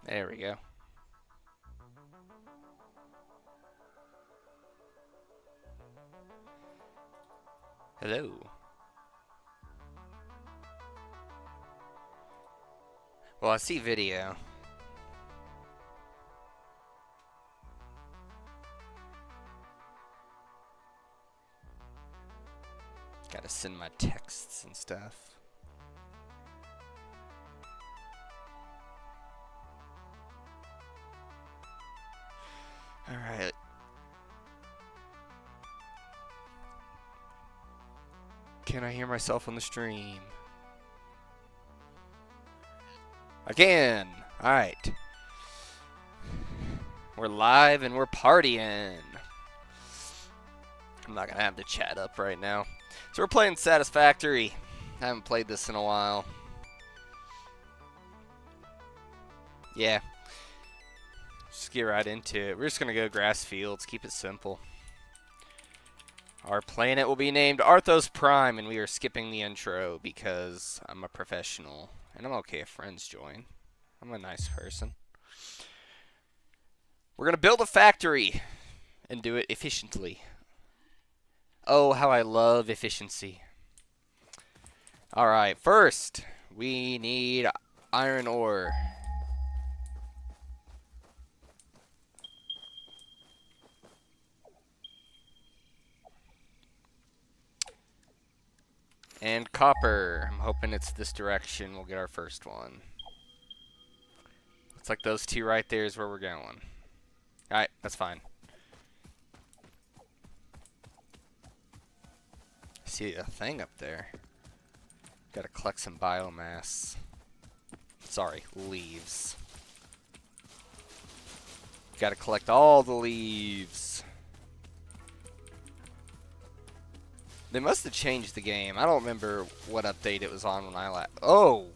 There we go. Hello. Well, I see video. Gotta send my texts and stuff. Alright. Can I hear myself on the stream? I can! Alright. We're live and we're partying. I'm not gonna have the chat up right now. So we're playing Satisfactory. I haven't played this in a while. Yeah. Just get right into it. We're just gonna go grass fields, keep it simple. Our planet will be named Arthos Prime, and we are skipping the intro because I'm a professional. And I'm okay if friends join. I'm a nice person. We're gonna build a factory and do it efficiently. Oh, how I love efficiency. Alright, first, we need iron ore. And copper. I'm hoping it's this direction. We'll get our first one. Looks like those two right there is where we're going. Alright, that's fine. See a thing up there. Gotta collect some biomass. Sorry, leaves. Gotta collect all the leaves. They must have changed the game. I don't remember what update it was on when I last. Oh!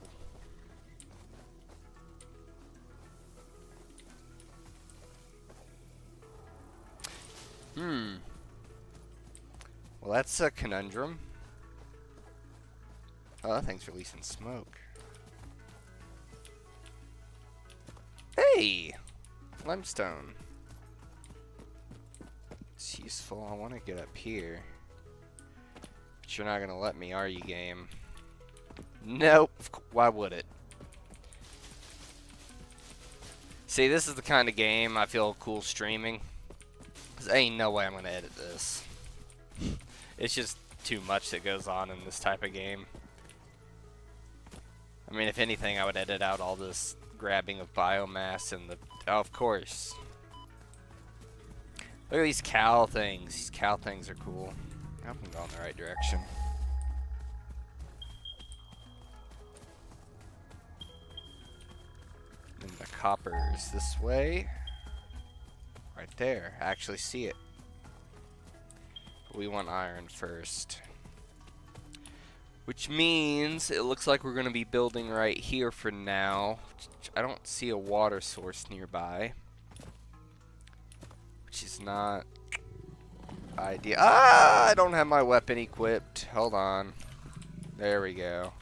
Well, that's a conundrum. Oh, that thing's releasing smoke. Hey! Limestone. It's useful. I want to get up here. But you're not going to let me, are you, game? Nope. Why would it? See, this is the kind of game I feel cool streaming. Because ain't no way I'm going to edit this. It's just too much that goes on in this type of game. I mean, if anything, I would edit out all this grabbing of biomass and the... Oh, of course. Look at these cow things. These cow things are cool. I hope I'm going the right direction. And the copper is this way. Right there. I actually see it. But we want iron first. Which means it looks like we're going to be building right here for now. I don't see a water source nearby. Which is not ideal. Ah, I don't have my weapon equipped. Hold on. There we go.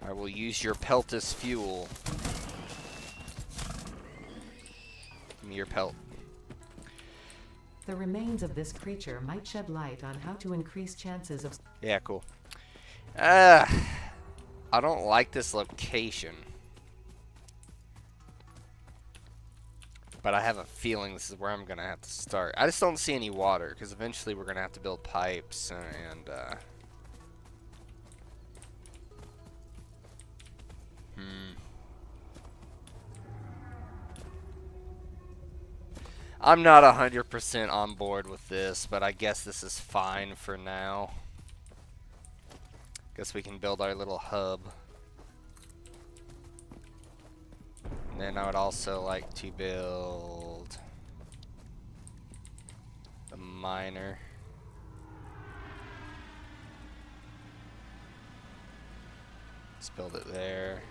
I will use your pelt as fuel. Give me your pelt. The remains of this creature might shed light on how to increase chances of... Yeah, cool. I don't like this location. But I have a feeling this is where I'm going to have to start. I just don't see any water, because eventually we're going to have to build pipes and I'm not 100% on board with this, but I guess this is fine for now. Guess we can build our little hub. And then I would also like to build the miner. Let's build it there.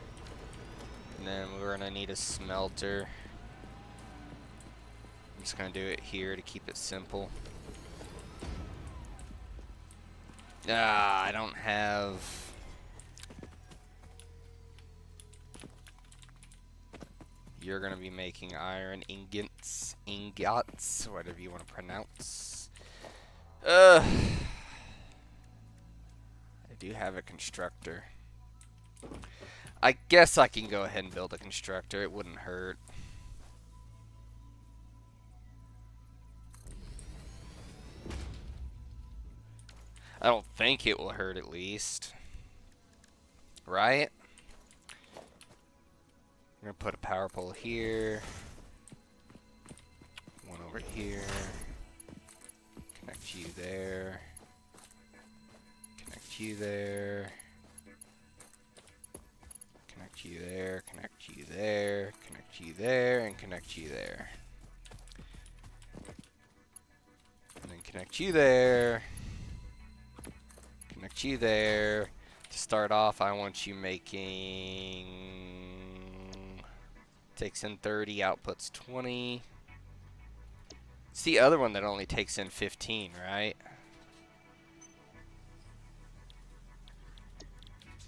And then we're gonna need a smelter. I'm just gonna do it here to keep it simple. I don't have... You're going to be making iron ingots, whatever you want to pronounce. I do have a constructor. I guess I can go ahead and build a constructor. It wouldn't hurt. I don't think it will hurt, at least. Right? I'm going to put a power pole here. One over here. Connect you there. Connect you there. Connect you there. Connect you there. Connect you there. And connect you there. And then connect you there. Connect you there. To start off, I want you making... Takes in 30, outputs 20. It's the other one that only takes in 15, right?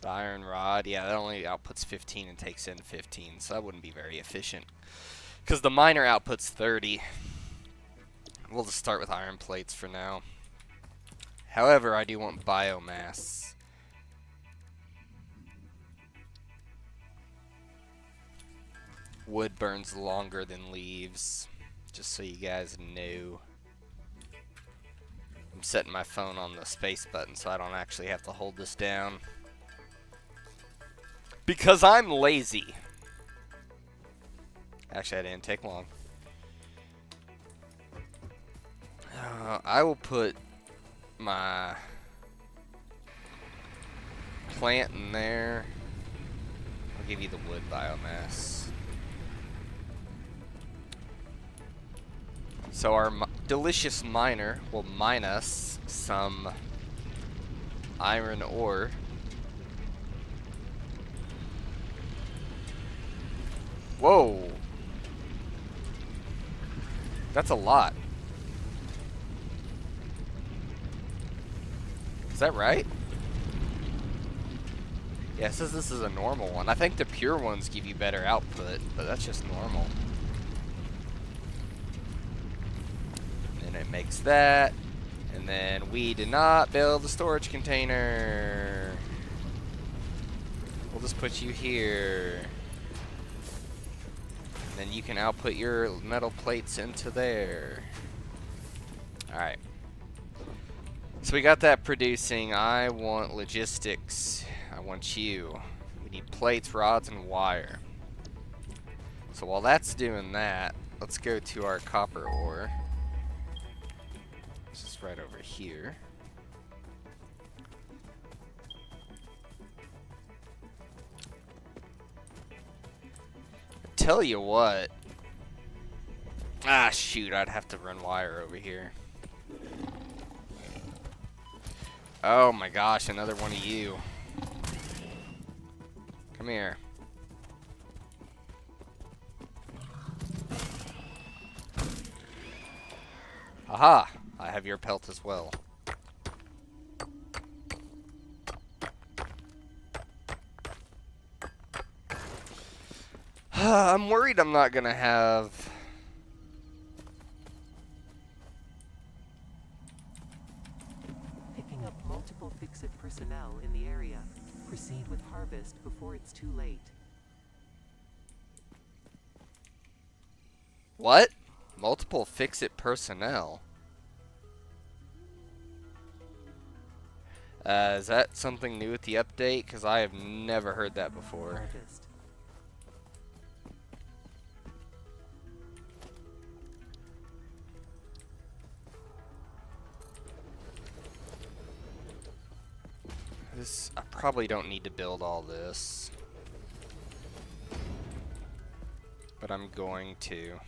The iron rod, yeah, that only outputs 15 and takes in 15, so that wouldn't be very efficient. Because the miner outputs 30. We'll just start with iron plates for now. However, I do want biomass. Wood burns longer than leaves, just so you guys know. I'm setting my phone on the space button so I don't actually have to hold this down. Because I'm lazy. Actually, I didn't take long. I will put my plant in there. I'll give you the wood biomass. So our delicious miner will mine us some iron ore. Whoa! That's a lot. Is that right? Yeah, it says this is a normal one. I think the pure ones give you better output, but that's just normal. And it makes that. And then we did not build the storage container. We'll just put you here. And then you can output your metal plates into there. Alright. So we got that producing. I want logistics. I want you. We need plates, rods, and wire. So while that's doing that, let's go to our copper ore. This is right over here. Tell you what. Ah, shoot, I'd have to run wire over here. Oh my gosh, another one of you. Come here. Aha! I have your pelt as well. I'm worried I'm not gonna have... Picking up multiple Fix-It personnel in the area. Proceed with harvest before it's too late. What? Multiple Fix-It personnel? Is that something new with the update? Because I have never heard that before. Harvest. This, I probably don't need to build all this. But I'm going to.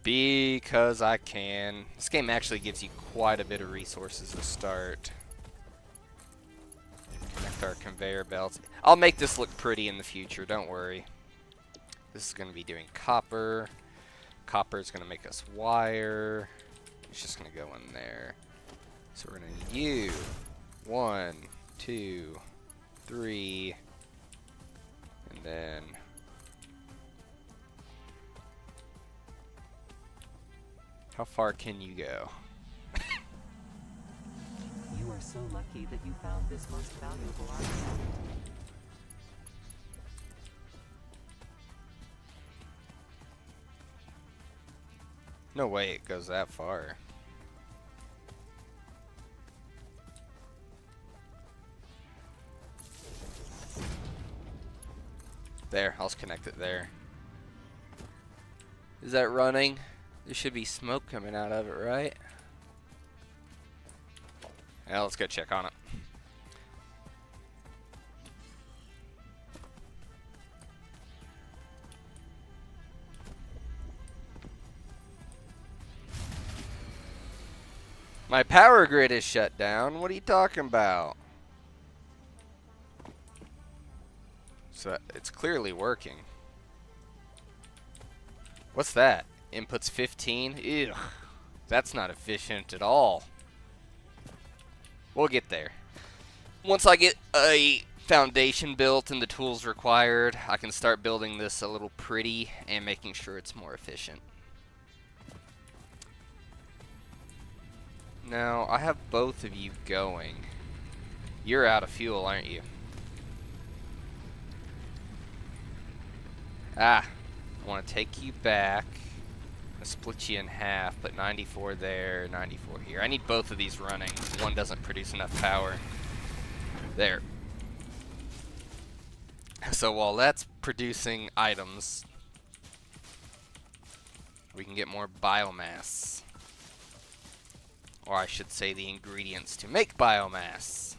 Because I can. This game actually gives you quite a bit of resources to start. Connect our conveyor belts. I'll make this look pretty in the future, don't worry. This is going to be doing copper. Copper is going to make us wire. It's just going to go in there. So we're going to need you. 1, 2, 3. And then... how far can you go? You are so lucky that you found this most valuable artifact. No way it goes that far. There, I'll just connect it there. Is that running? There should be smoke coming out of it, right? Yeah, let's go check on it. My power grid is shut down. What are you talking about? So it's clearly working. What's that? Inputs 15? Ew. That's not efficient at all. We'll get there. Once I get a foundation built and the tools required, I can start building this a little pretty and making sure it's more efficient. Now, I have both of you going. You're out of fuel, aren't you? Ah, I want to take you back. I'm gonna split you in half, put 94 there, 94 here. I need both of these running. One doesn't produce enough power. There. So while that's producing items, we can get more biomass. Or I should say the ingredients to make biomass.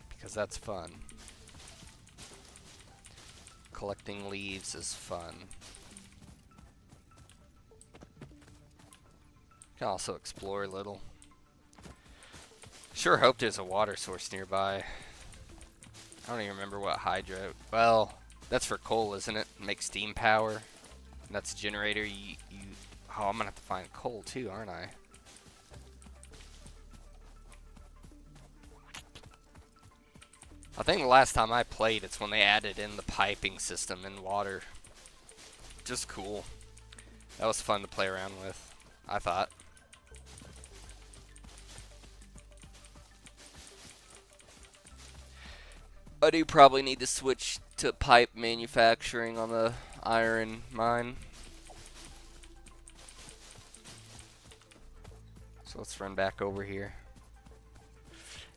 Because that's fun. Collecting leaves is fun. Can also explore a little. Sure hope there's a water source nearby. I don't even remember what hydro. Well, that's for coal, isn't it? Make steam power. That's a generator. Oh, I'm gonna have to find coal too, aren't I? I think the last time I played, it's when they added in the piping system in water. Just cool. That was fun to play around with, I thought. I do probably need to switch to pipe manufacturing on the iron mine. So let's run back over here.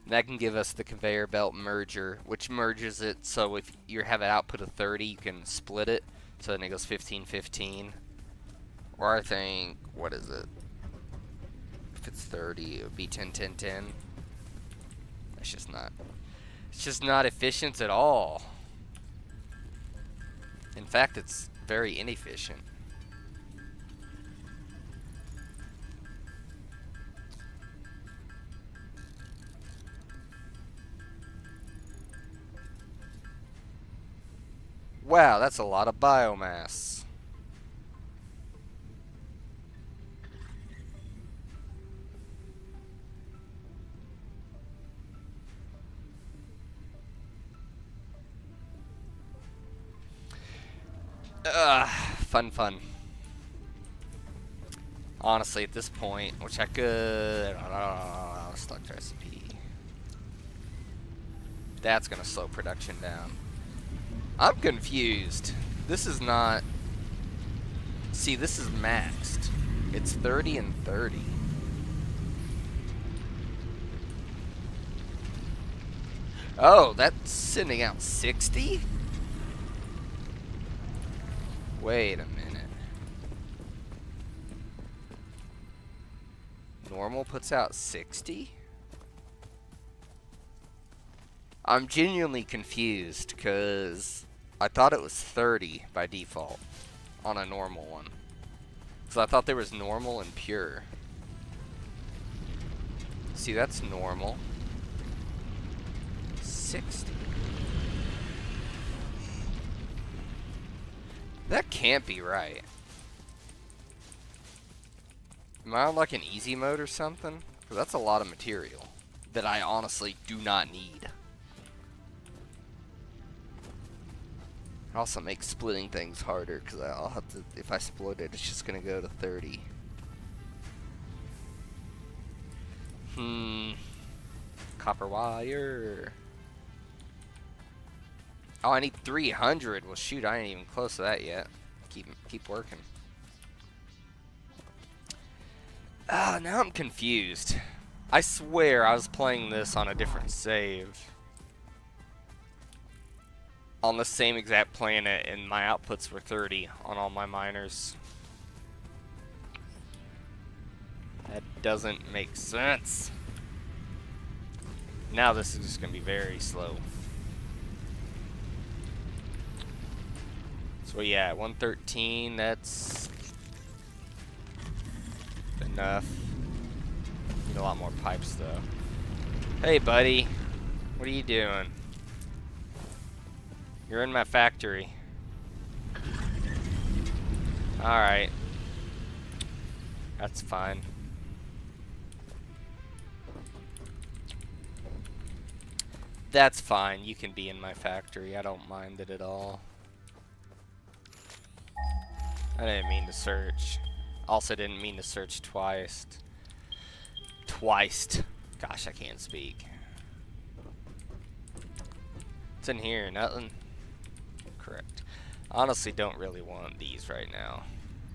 And that can give us the conveyor belt merger, which merges it so if you have an output of 30, you can split it. So then it goes 15, 15. Or I think, what is it? If it's 30, it would be 10, 10, 10. That's just not, it's just not efficient at all. In fact, it's very inefficient. Wow, that's a lot of biomass. Fun. Honestly, at this point, which I could... Stuck recipe. That's gonna slow production down. I'm confused. This is not... See, this is maxed. It's 30 and 30. Oh, that's sending out 60? Wait a minute. Normal puts out 60? I'm genuinely confused because I thought it was 30 by default on a normal one. So I thought there was normal and pure. See, that's normal. 60. That can't be right. Am I on like an easy mode or something? Because that's a lot of material that I honestly do not need. It also makes splitting things harder because I'll have to, if I split it, it's just going to go to 30. Copper wire. Oh, I need 300. Well, shoot, I ain't even close to that yet. Keep working. Ah, now I'm confused. I swear I was playing this on a different save. On the same exact planet, and my outputs were 30 on all my miners. That doesn't make sense. Now this is just going to be very slow. So yeah, 113, that's enough. Need a lot more pipes though. Hey buddy, what are you doing? You're in my factory. Alright. That's fine. That's fine, you can be in my factory. I don't mind it at all. I didn't mean to search. Also didn't mean to search twice. Gosh, I can't speak. What's in here? Nothing? Correct. Honestly, don't really want these right now.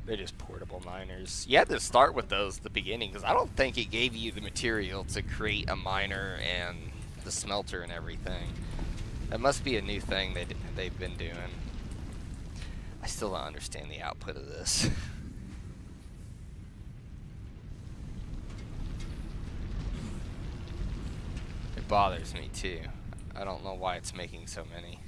They're just portable miners. You had to start with those at the beginning, because I don't think it gave you the material to create a miner and the smelter and everything. That must be a new thing they've been doing. I still don't understand the output of this. It bothers me too. I don't know why it's making so many.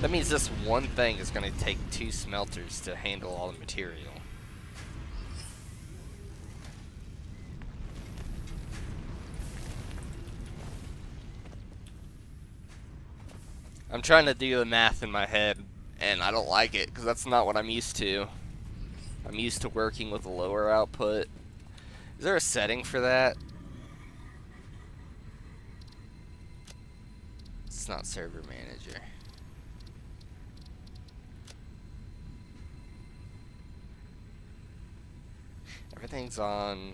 That means this one thing is going to take 2 smelters to handle all the material. I'm trying to do the math in my head, and I don't like it, because that's not what I'm used to. I'm used to working with a lower output. Is there a setting for that? It's not server manager. Everything's on.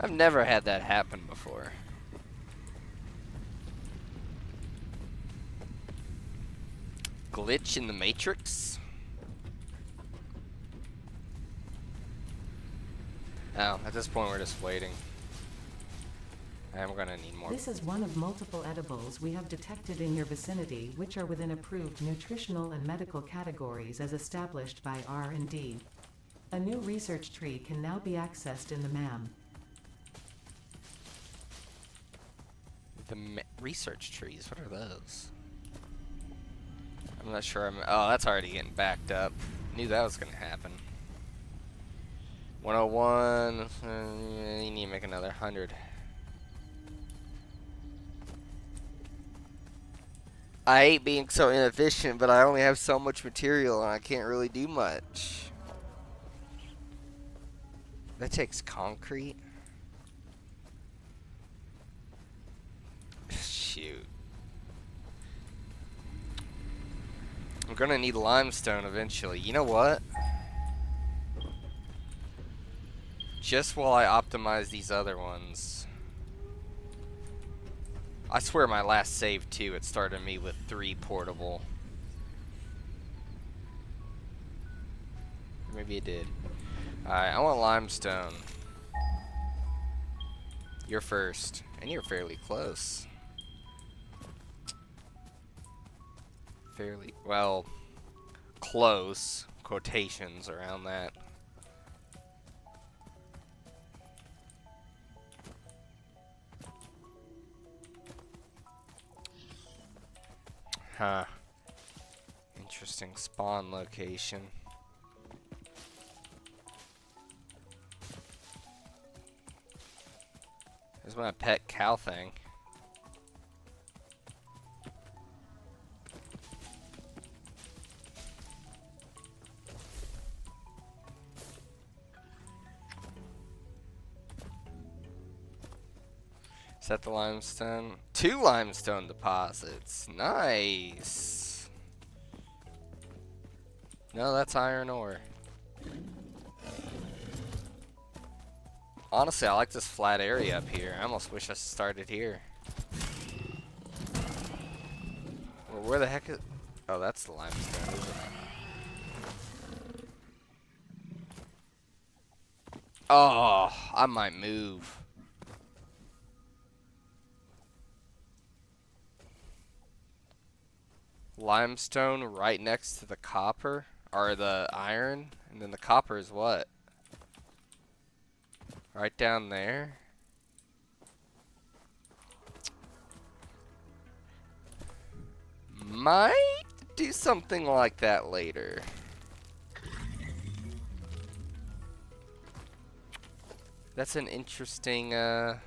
I've never had that happen before. Glitch in the Matrix? Oh, at this point we're just waiting. I'm gonna need more. This is one of multiple edibles we have detected in your vicinity, which are within approved nutritional and medical categories as established by R&D. A new research tree can now be accessed in the MAM. The research trees, what are those? I'm not sure. Oh, that's already getting backed up. Knew that was gonna happen. 101. You need to make another 100. I hate being so inefficient, but I only have so much material and I can't really do much. That takes concrete. Shoot. I'm gonna need limestone eventually. You know what? Just while I optimize these other ones. I swear my last save too, it started me with 3 portable. Maybe it did. Alright, I want limestone. You're first. And you're fairly close. Fairly, well, close. Quotations around that. Huh. Interesting spawn location. my pet cow thing? Is that the limestone? 2 limestone deposits. Nice. No, that's iron ore. Honestly, I like this flat area up here. I almost wish I started here. Well, where the heck is... Oh, that's the limestone, isn't it? Oh, I might move. Limestone right next to the copper, or the iron, and then the copper is what? Right down there? Might do something like that later. That's an interesting, I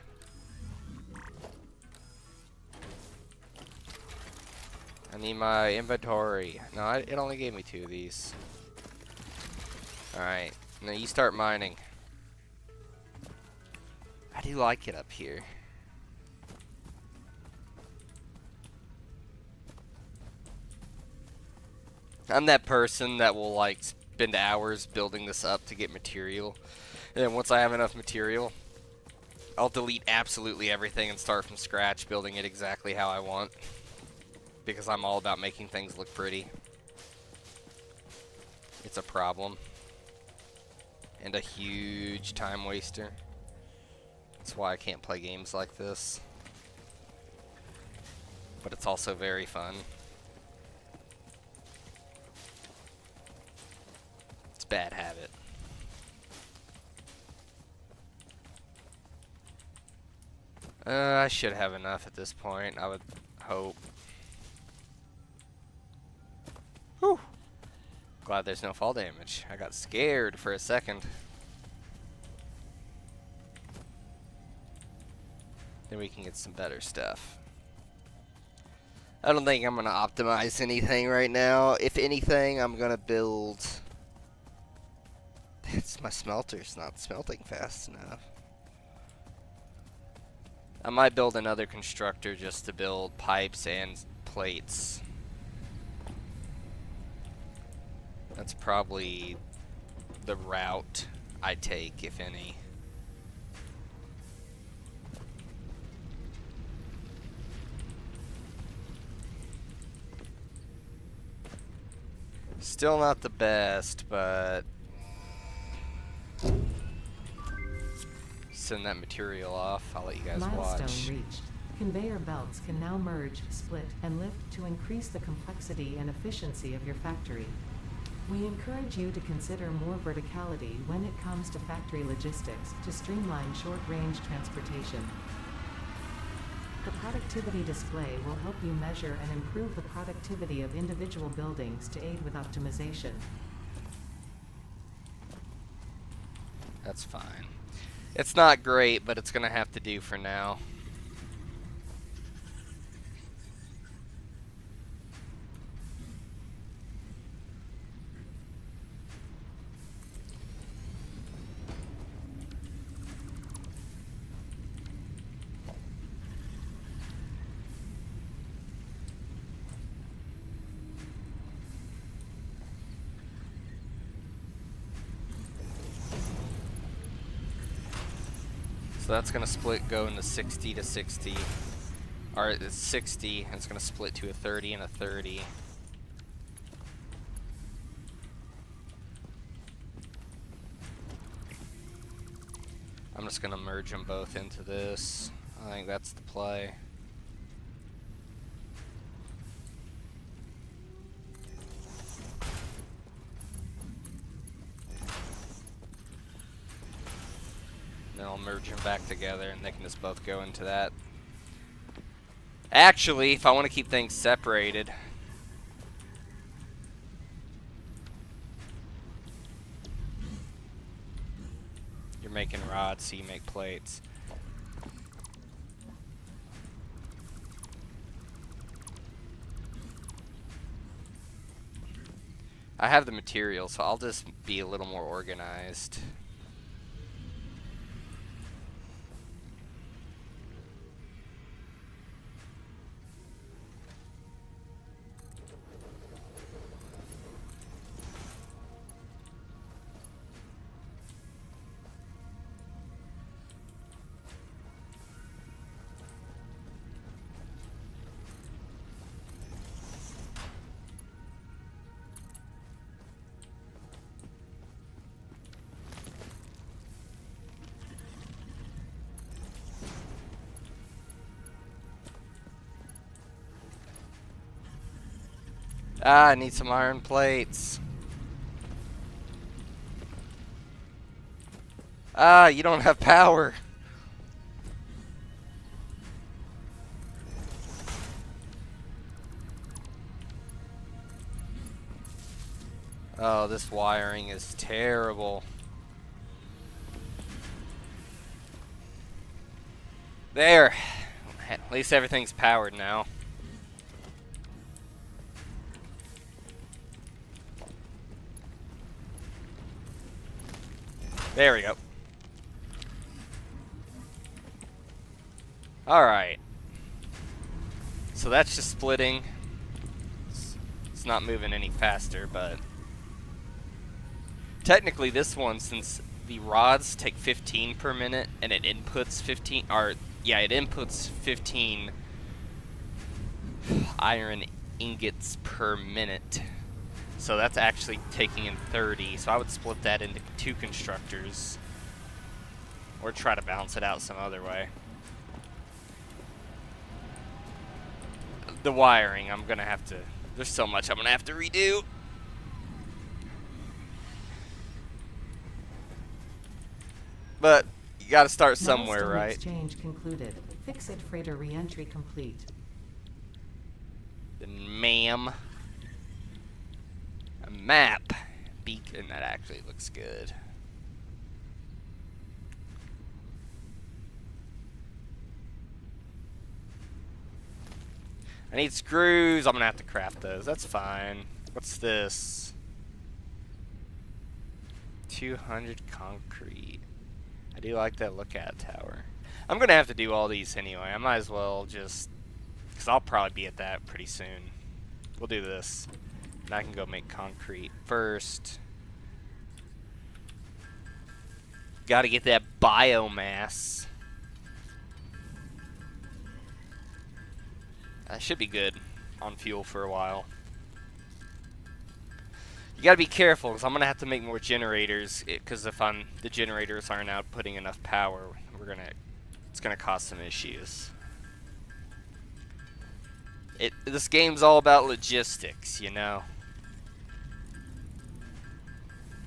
need my inventory. No, it only gave me 2 of these. Alright, now you start mining. I do like it up here. I'm that person that will like spend hours building this up to get material. And then once I have enough material, I'll delete absolutely everything and start from scratch, building it exactly how I want. Because I'm all about making things look pretty. It's a problem. And a huge time waster. That's why I can't play games like this. But it's also very fun. It's a bad habit. I should have enough at this point, I would hope. Whew. Glad there's no fall damage. I got scared for a second. Then we can get some better stuff. I don't think I'm going to optimize anything right now. If anything, I'm going to build... My smelter's not smelting fast enough. I might build another constructor just to build pipes and plates. That's probably the route I take, if any. Still not the best, but send that material off. I'll let you guys watch. Milestone reached. Conveyor belts can now merge, split, and lift to increase the complexity and efficiency of your factory. We encourage you to consider more verticality when it comes to factory logistics to streamline short-range transportation. The productivity display will help you measure and improve the productivity of individual buildings to aid with optimization. That's fine. It's not great, but it's going to have to do for now. So that's going to split, go into 60 to 60. Or it's 60, and it's going to split to a 30 and a 30. I'm just going to merge them both into this. I think that's the play. Then I'll merge them back together and they can just both go into that. Actually, if I want to keep things separated, you're making rods, so you make plates. I have the material, so I'll just be a little more organized. Ah, I need some iron plates. Ah, you don't have power. Oh, this wiring is terrible. There. At least everything's powered now. There we go. Alright. So that's just splitting. It's not moving any faster, but... Technically this one, since the rods take 15 per minute, and it inputs 15... it inputs 15 iron ingots per minute. So that's actually taking in 30, so I would split that into 2 constructors. Or try to balance it out some other way. The wiring, I'm gonna have to... There's so much I'm gonna have to redo. But you gotta start somewhere, Milestone right? Exchange concluded. Fix-it freighter re-entry complete. Then, ma'am. A map. Beacon, that actually looks good. I need screws. I'm gonna have to craft those. That's fine. What's this? 200 concrete. I do like that lookout tower. I'm gonna have to do all these anyway. I might as well just... Because I'll probably be at that pretty soon. We'll do this. And I can go make concrete first. Gotta get that biomass. I should be good on fuel for a while. You gotta be careful, because I'm gonna have to make more generators. Because if the generators aren't outputting enough power, it's gonna cause some issues. This game's all about logistics, you know.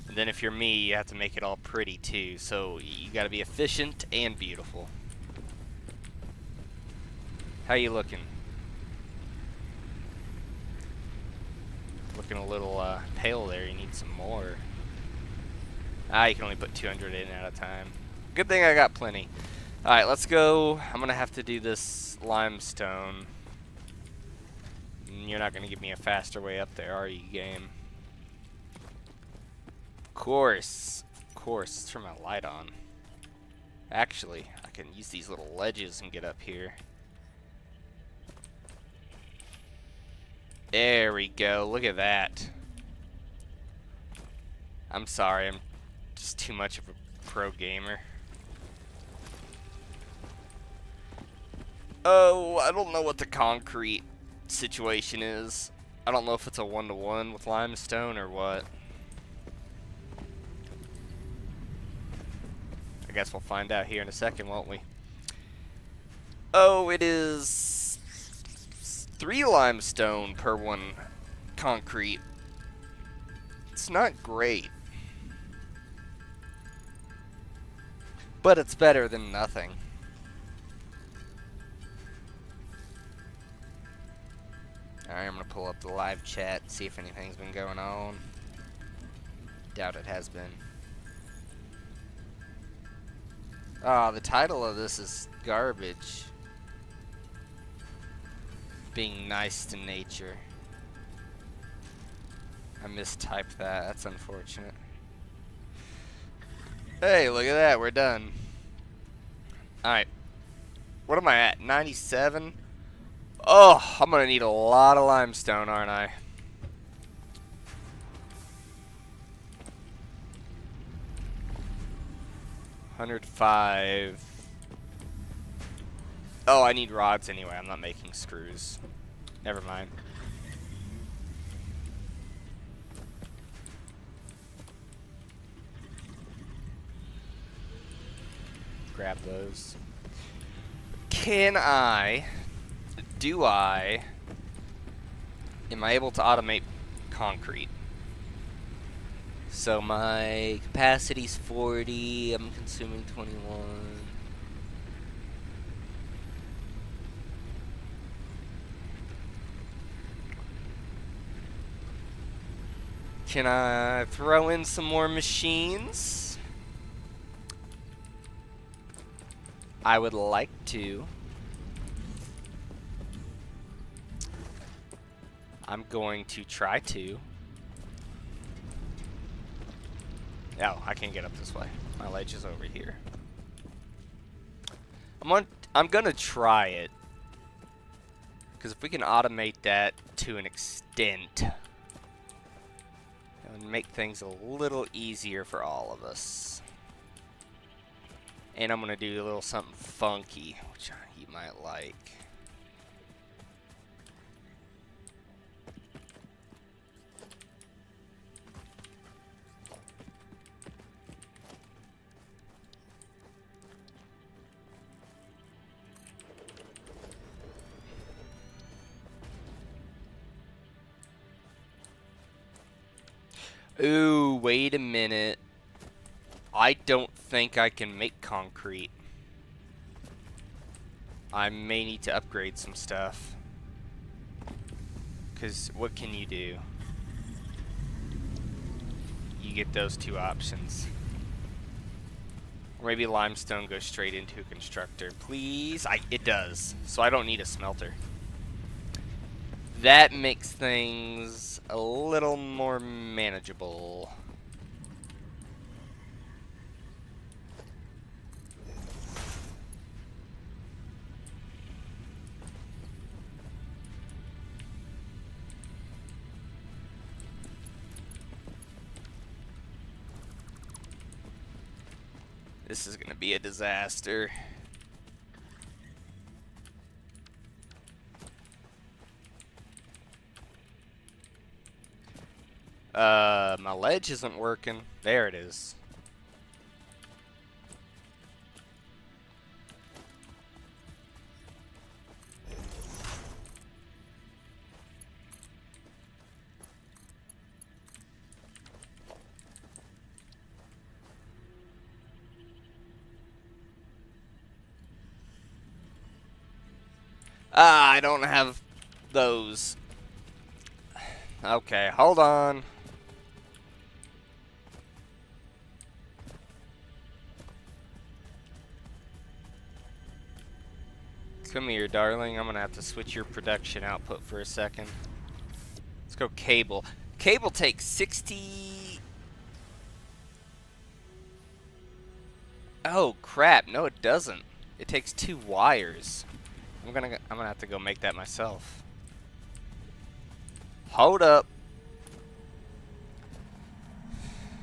And then if you're me, you have to make it all pretty too. So you gotta be efficient and beautiful. How you looking? Looking a little pale there. You need some more. Ah, you can only put 200 in at a time. Good thing I got plenty. Alright, let's go. I'm gonna have to do this limestone. You're not gonna give me a faster way up there, are you, game? Of course. Of course. Let's turn my light on. Actually, I can use these little ledges and get up here. There we go. Look at that. I'm sorry. I'm just too much of a pro gamer. Oh, I don't know what the concrete situation is. I don't know if it's a 1-to-1 with limestone or what. I guess we'll find out here in a second, won't we? Oh, it is 3 limestone per 1 concrete. It's not great. But it's better than nothing. Alright, I'm gonna pull up the live chat, see if anything's been going on. Doubt it has been. Ah, the title of this is garbage. Being nice to nature. I mistyped that. That's unfortunate. Hey, look at that. We're done. Alright. What am I at? 97? Oh, I'm gonna need a lot of limestone, aren't I? $105. Oh, I need rods anyway. I'm not making screws. Never mind. Grab those. Am I able to automate concrete? So my capacity's 40, I'm consuming 21. Can I throw in some more machines? I would like to. I'm going to try to. Oh, I can't get up this way. My ledge is over here. I'm gonna try it. Because if we can automate that to an extent, it would make things a little easier for all of us. And I'm gonna do a little something funky, which you might like. Ooh, wait a minute. I don't think I can make concrete. I may need to upgrade some stuff. Because what can you do? You get those two options. Or maybe limestone goes straight into a constructor. Please? It does. So I don't need a smelter. That makes things a little more manageable. This is going to be a disaster. My ledge isn't working. There it is. I don't have those. Okay, hold on. Come here, darling. I'm going to have to switch your production output for a second. Let's go cable. Cable takes 60... Oh, crap. No, it doesn't. It takes 2 wires. I'm gonna have to go make that myself. Hold up.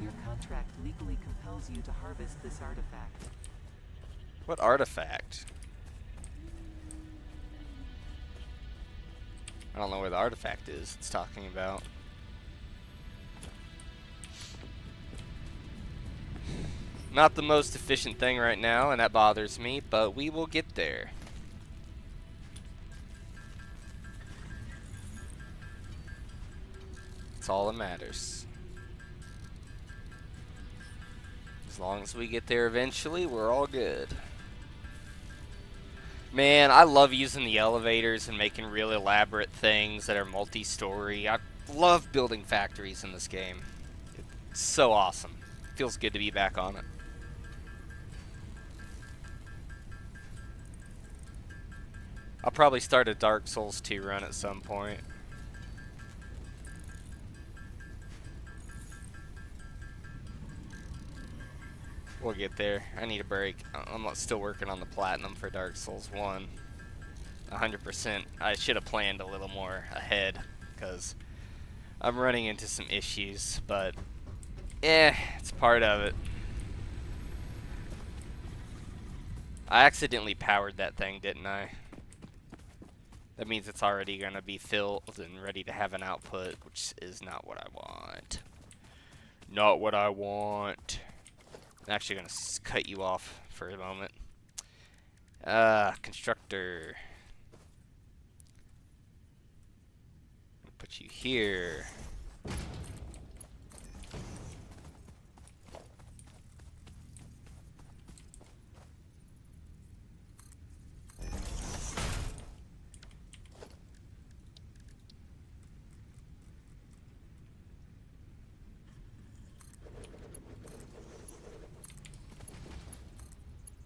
Your contract legally compels you to harvest this artifact. What artifact? I don't know where the artifact is it's talking about. Not the most efficient thing right now, and that bothers me, but we will get there. That's all that matters. As long as we get there eventually, we're all good. Man, I love using the elevators and making real elaborate things that are multi-story. I love building factories in this game. It's so awesome. Feels good to be back on it. I'll probably start a Dark Souls 2 run at some point. We'll get there. I need a break. I'm still working on the platinum for Dark Souls 1. 100%. I should have planned a little more ahead, because I'm running into some issues, but it's part of it. I accidentally powered that thing, didn't I? That means it's already going to be filled and ready to have an output, which is not what I want. Not what I want. I'm actually going to cut you off for a moment. Constructor. Put you here.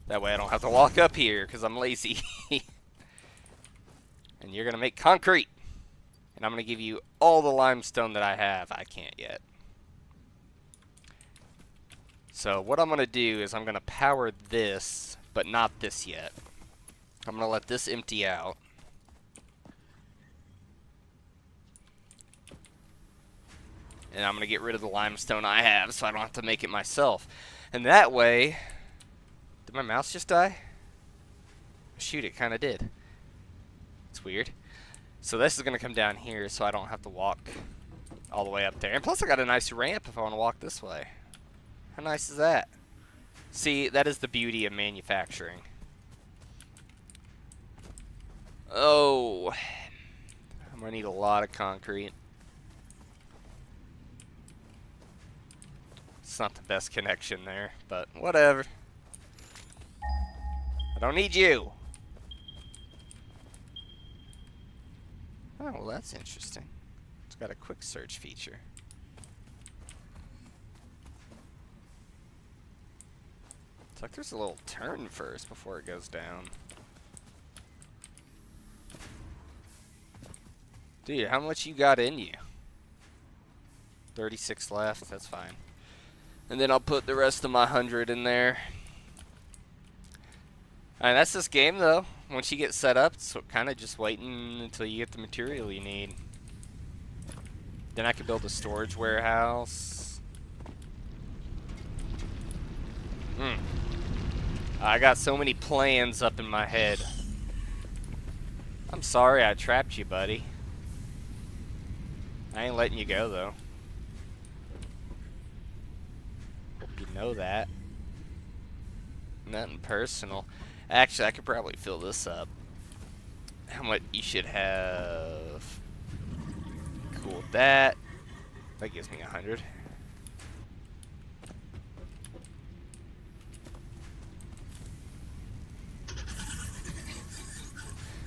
That way I don't have to walk up here because I'm lazy. And you're going to make concrete. And I'm going to give you all the limestone that I have. I can't yet. So what I'm going to do is I'm going to power this, but not this yet. I'm going to let this empty out. And I'm going to get rid of the limestone I have so I don't have to make it myself. And that way... Did my mouse just die? Shoot, it kind of did. It's weird. So this is going to come down here so I don't have to walk all the way up there. And plus I got a nice ramp if I want to walk this way. How nice is that? See, that is the beauty of manufacturing. Oh. I'm going to need a lot of concrete. It's not the best connection there, but whatever. I don't need you. Oh, well, that's interesting. It's got a quick search feature. It's like there's a little turn first before it goes down. Dude, how much you got in you? 36 left, that's fine. And then I'll put the rest of my 100 in there. And that's this game, though. Once you get set up, it's kind of just waiting until you get the material you need. Then I could build a storage warehouse. I got so many plans up in my head. I'm sorry I trapped you, buddy. I ain't letting you go, though. Hope you know that. Nothing personal. Actually, I could probably fill this up. How much you should have? Cool, that gives me 100.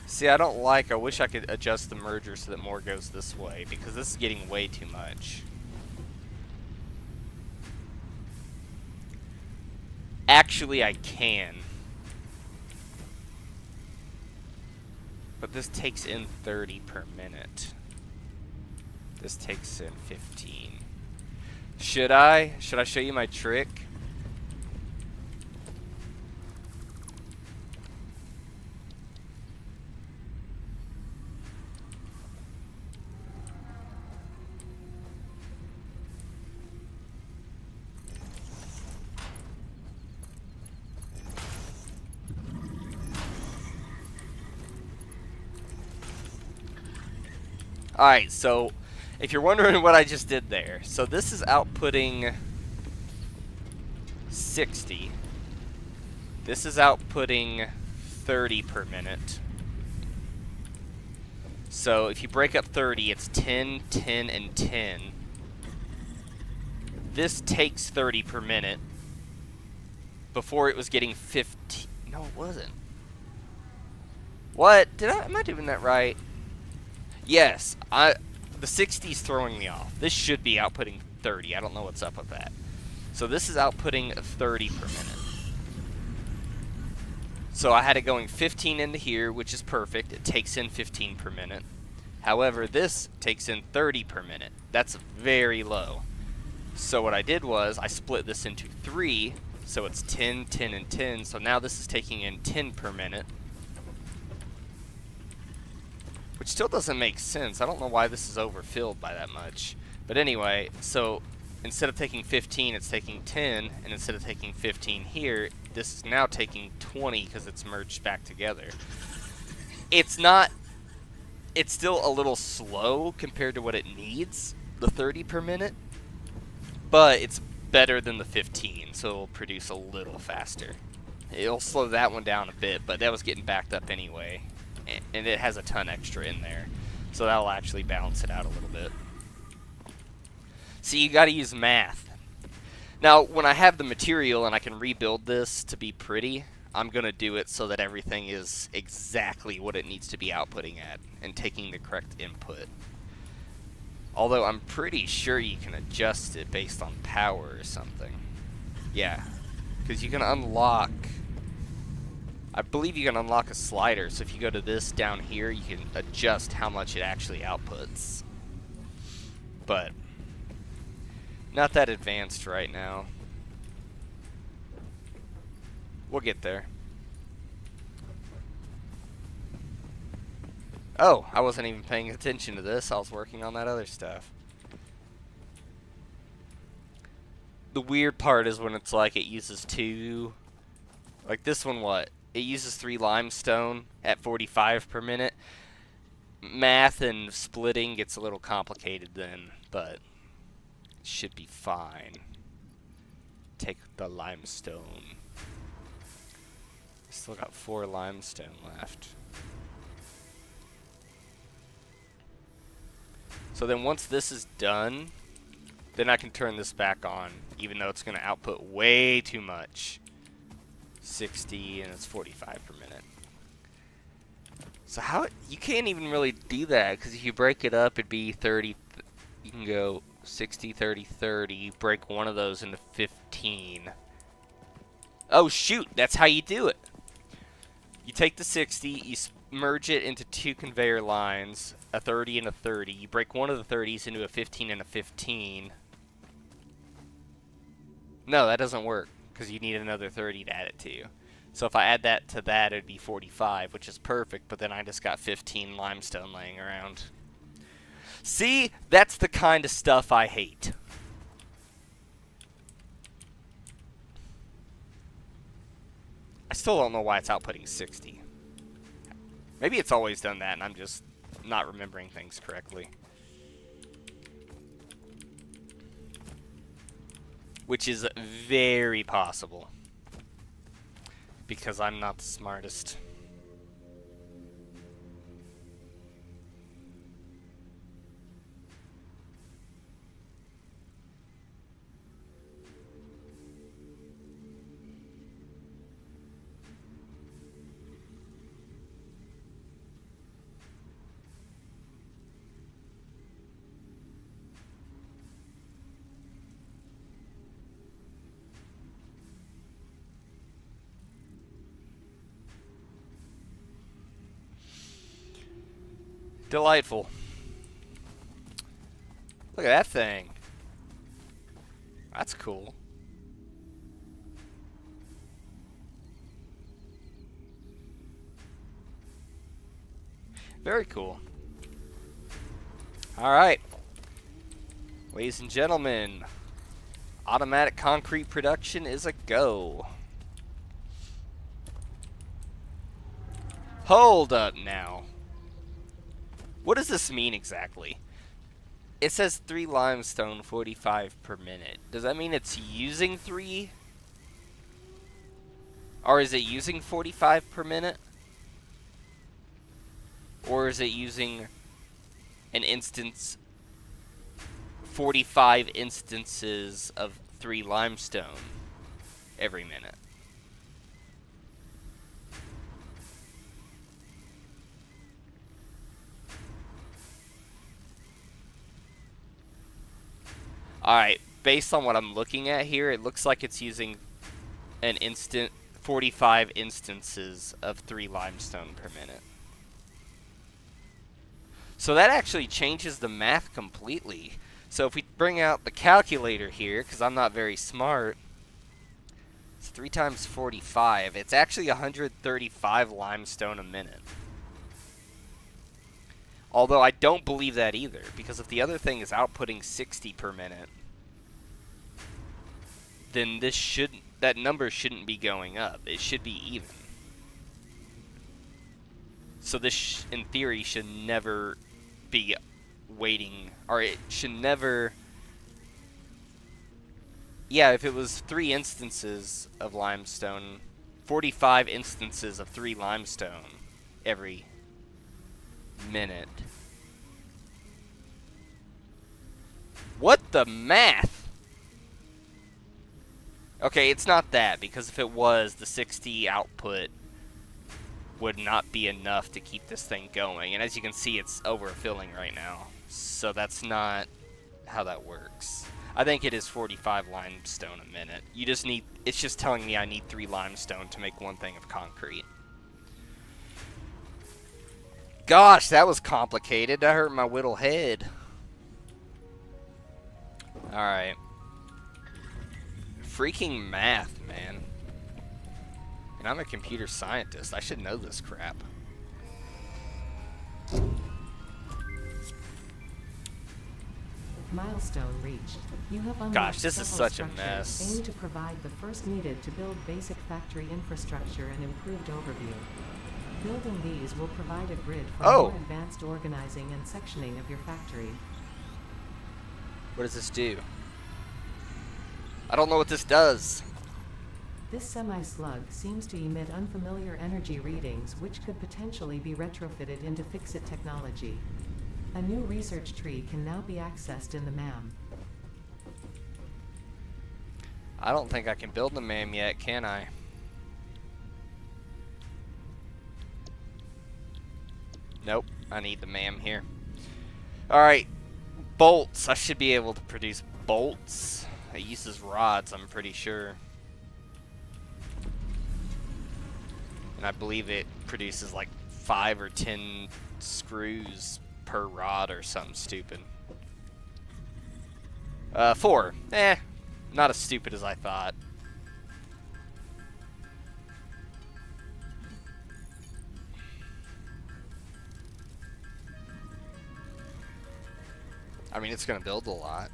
See, I wish I could adjust the merger so that more goes this way, because this is getting way too much. Actually, I can. But this takes in 30 per minute. This takes in 15. Should I show you my trick? Alright, so if you're wondering what I just did there, so this is outputting 60. This is outputting 30 per minute. So if you break up 30, it's 10, 10, and 10. This takes 30 per minute. Before it was getting 15. No, it wasn't. What? Am I doing that right? Yes, the 60's throwing me off. This should be outputting 30. I don't know what's up with that. So this is outputting 30 per minute. So I had it going 15 into here, which is perfect. It takes in 15 per minute. However, this takes in 30 per minute. That's very low. So what I did was I split this into 3 So it's 10, 10, and 10. So now this is taking in 10 per minute. Which still doesn't make sense. I don't know why this is overfilled by that much. But anyway, so instead of taking 15, it's taking 10. And instead of taking 15 here, this is now taking 20 because it's merged back together. It's still a little slow compared to what it needs, the 30 per minute. But it's better than the 15, so it'll produce a little faster. It'll slow that one down a bit, but that was getting backed up anyway. And it has a ton extra in there. So that'll actually balance it out a little bit. So you gotta use math. Now, when I have the material and I can rebuild this to be pretty, I'm gonna do it so that everything is exactly what it needs to be outputting at and taking the correct input. Although I'm pretty sure you can adjust it based on power or something. Yeah, because you can unlock... I believe you can unlock a slider, so if you go to this down here, you can adjust how much it actually outputs. But not that advanced right now. We'll get there. Oh, I wasn't even paying attention to this. I was working on that other stuff. The weird part is when it's like it uses 2... Like this one, what? It uses 3 limestone at 45 per minute. Math and splitting gets a little complicated then, but it should be fine. Take the limestone. Still got 4 limestone left. So then once this is done, then I can turn this back on, even though it's going to output way too much. 60 and it's 45 per minute. So how you can't even really do that, because if you break it up, it'd be 30. You can go 60, 30, 30. Break one of those into 15. Oh shoot! That's how you do it. You take the 60, you merge it into 2 conveyor lines, a 30 and a 30. You break one of the 30s into a 15 and a 15. No, that doesn't work, because you need another 30 to add it to. So if I add that to that, it'd be 45, which is perfect, but then I just got 15 limestone laying around. See? That's the kind of stuff I hate. I still don't know why it's outputting 60. Maybe it's always done that and I'm just not remembering things correctly. Which is very possible, because I'm not the smartest. Delightful. Look at that thing. That's cool. Very cool. Alright. Ladies and gentlemen, automatic concrete production is a go. Hold up now. What does this mean exactly? It says 3 limestone, 45 per minute. Does that mean it's using 3? Or is it using 45 per minute? Or is it using an instance, 45 instances of 3 limestone every minute? Alright, based on what I'm looking at here, it looks like it's using an 45 instances of 3 limestone per minute. So that actually changes the math completely. So if we bring out the calculator here, because I'm not very smart, It's 3 times 45. It's actually 135 limestone a minute. Although I don't believe that either, because if the other thing is outputting 60 per minute, then that number shouldn't be going up. It should be even. So this, in theory, should never be waiting, or it should never... Yeah, if it was 3 instances of limestone, 45 instances of 3 limestone every minute. What the math? Okay, it's not that, because if it was, the 60 output would not be enough to keep this thing going. And as you can see, it's overfilling right now. So that's not how that works. I think it is 45 limestone a minute. You just need, it's just telling me I need 3 limestone to make 1 thing of concrete. Gosh, that was complicated. That hurt my little head. Alright. Freaking math, man. And I'm a computer scientist. I should know this crap. Milestone reached. You have unlocked Gosh, this is several such a structures mess. aimed to provide the first needed to build basic factory infrastructure and improved overview. Building these will provide a grid for more advanced organizing and sectioning of your factory. What does this do? I don't know what this does. This semi-slug seems to emit unfamiliar energy readings which could potentially be retrofitted into Fixit technology. A new research tree can now be accessed in the MAM. I don't think I can build the MAM yet, can I? Nope, I need the MAM here. Alright, bolts. I should be able to produce bolts. It uses rods, I'm pretty sure. And I believe it produces like 5 or 10 screws per rod or something stupid. 4. Not as stupid as I thought. I mean, it's going to build a lot.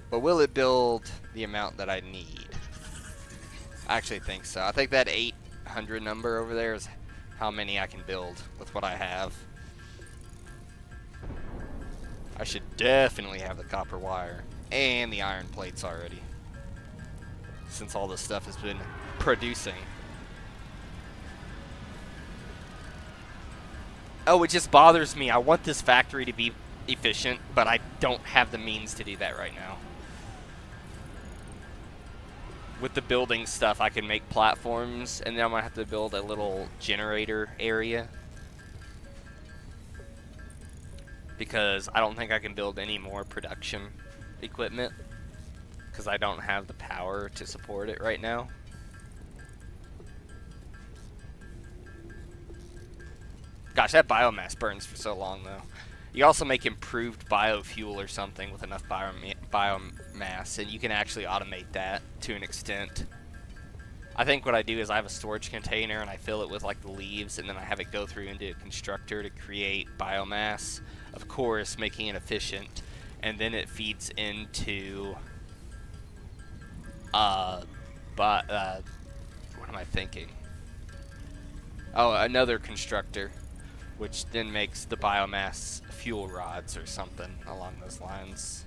But will it build the amount that I need? I actually think so. I think that 800 number over there is how many I can build with what I have. I should definitely have the copper wire and the iron plates already, since all this stuff has been producing. Oh, it just bothers me. I want this factory to be efficient, but I don't have the means to do that right now. With the building stuff, I can make platforms, and then I'm going to have to build a little generator area. Because I don't think I can build any more production equipment, because I don't have the power to support it right now. Gosh, that biomass burns for so long, though. You also make improved biofuel or something with enough biomass, and you can actually automate that to an extent. I think what I do is I have a storage container, and I fill it with like the leaves, and then I have it go through into a constructor to create biomass, of course, making it efficient, and then it feeds into what am I thinking? Oh, another constructor, which then makes the biomass fuel rods or something along those lines.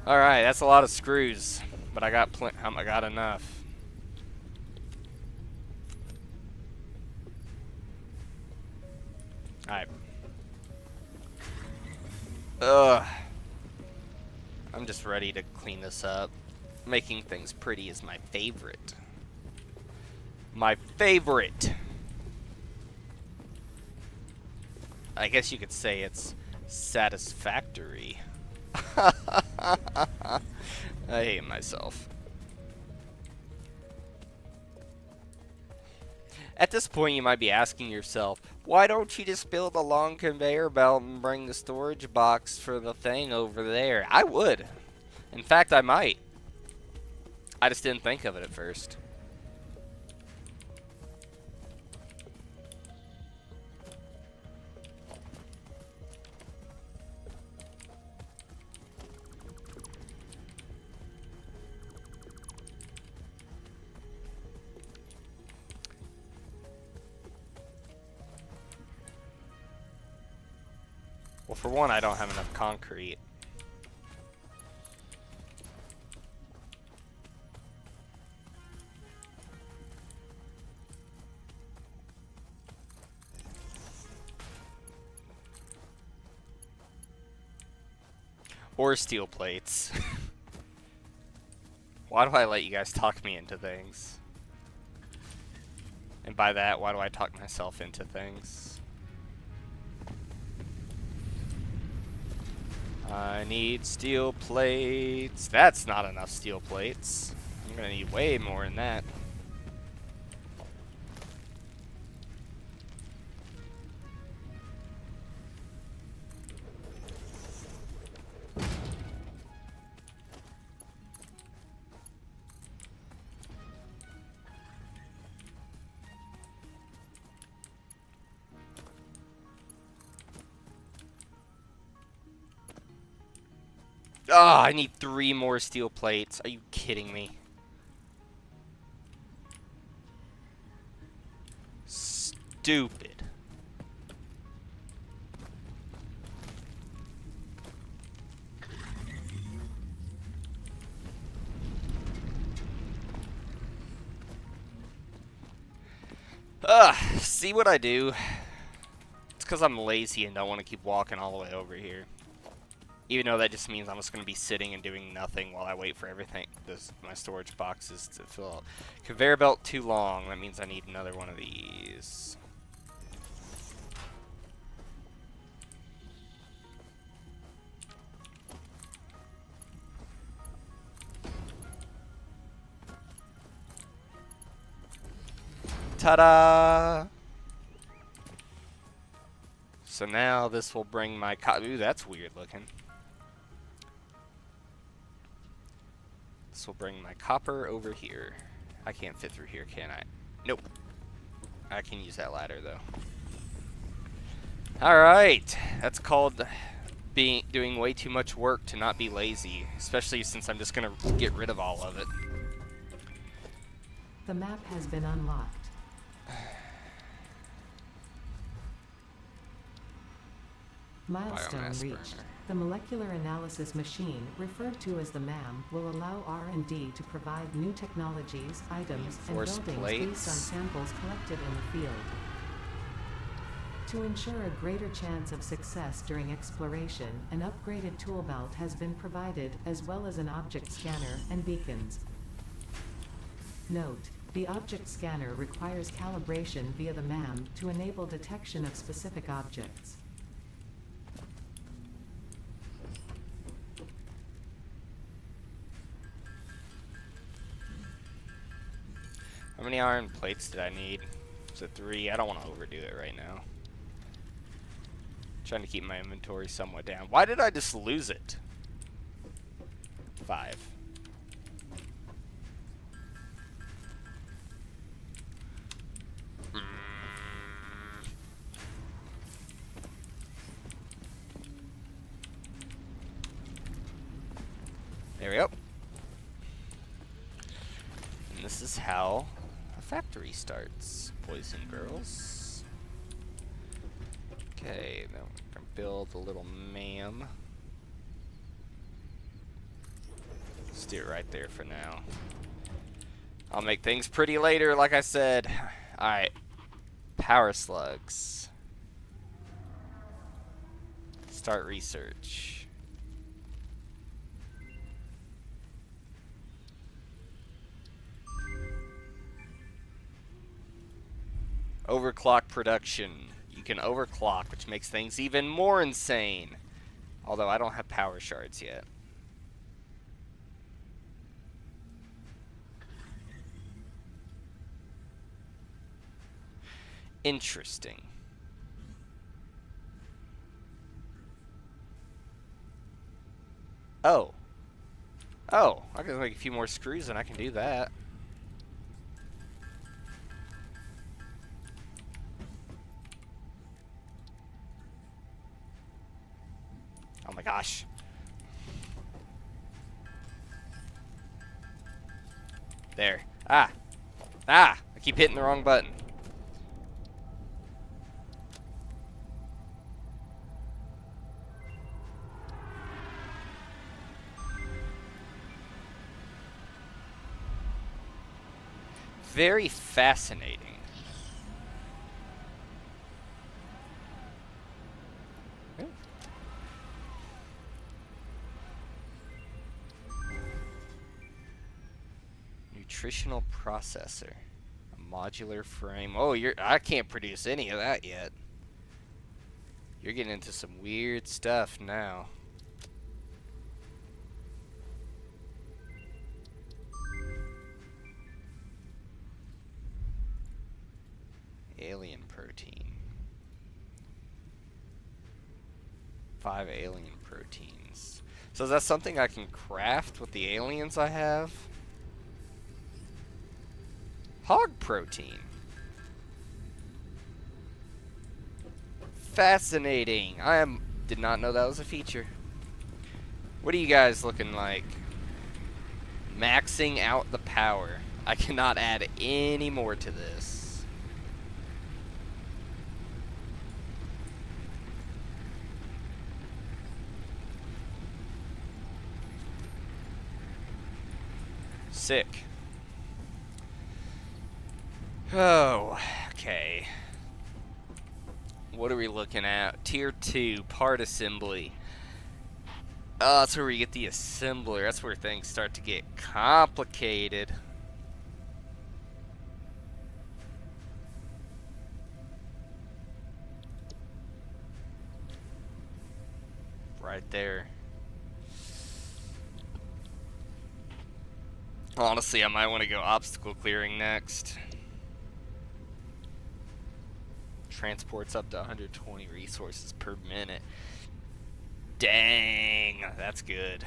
Alright, that's a lot of screws, but I got enough. Alright. Ugh. I'm just ready to clean this up. Making things pretty is my favorite. My favorite! I guess you could say it's satisfactory. I hate myself. At this point, you might be asking yourself, why don't you just build a long conveyor belt and bring the storage box for the thing over there? I would. In fact, I might. I just didn't think of it at first. Well, for one, I don't have enough concrete. Or steel plates. Why do I let you guys talk me into things? And by that, why do I talk myself into things? I need steel plates. That's not enough steel plates. I'm gonna need way more than that. Oh, I need 3 more steel plates. Are you kidding me? Stupid. See what I do? It's because I'm lazy and don't want to keep walking all the way over here. Even though that just means I'm just going to be sitting and doing nothing while I wait for everything, my storage boxes to fill out. Conveyor belt too long. That means I need another one of these. Ta-da! So now this will bring my ooh, that's weird looking. This will bring my copper over here. I can't fit through here, can I? Nope. I can use that ladder though. Alright. That's called doing way too much work to not be lazy. Especially since I'm just gonna get rid of all of it. The map has been unlocked. Milestone Biomass reached. burner. The molecular analysis machine, referred to as the MAM, will allow R&D to provide new technologies, items, and Reinforced buildings plates. based on samples collected in the field. To ensure a greater chance of success during exploration, an upgraded tool belt has been provided, as well as an object scanner and beacons. Note: the object scanner requires calibration via the MAM to enable detection of specific objects. How many iron plates did I need? Is it 3? I don't want to overdo it right now. Trying to keep my inventory somewhat down. Why did I just lose it? 5. There we go. And this is how a factory starts, boys and girls. Okay, then we're gonna build a little MAM. Let's do it right there for now. I'll make things pretty later, like I said. Alright. Power slugs. Start research. Overclock production. You can overclock, which makes things even more insane. Although I don't have power shards yet. Interesting. Oh. Oh, I can make a few more screws and I can do that. Oh my gosh. There. Ah! Ah! I keep hitting the wrong button. Very fascinating. Nutritional processor. A modular frame. Oh, I can't produce any of that yet. You're getting into some weird stuff now. Alien protein. 5 alien proteins. So is that something I can craft with the aliens I have? Hog protein. Fascinating. Did not know that was a feature. What are you guys looking like? Maxing out the power. I cannot add any more to this. Sick. Oh, okay. What are we looking at? Tier 2, part assembly. Oh, that's where we get the assembler. That's where things start to get complicated. Right there. Honestly, I might want to go obstacle clearing next. Transports up to 120 resources per minute. Dang, that's good.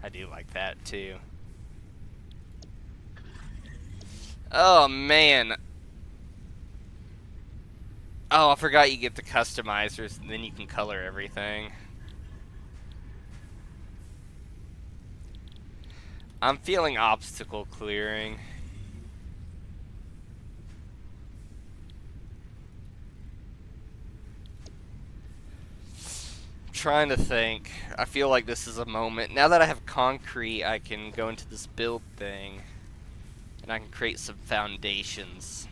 I do like that too. Oh man. Oh, I forgot you get the customizers and then you can color everything. I'm feeling obstacle clearing. Trying to think. I feel like this is a moment. Now that I have concrete, I can go into this build thing and I can create some foundations,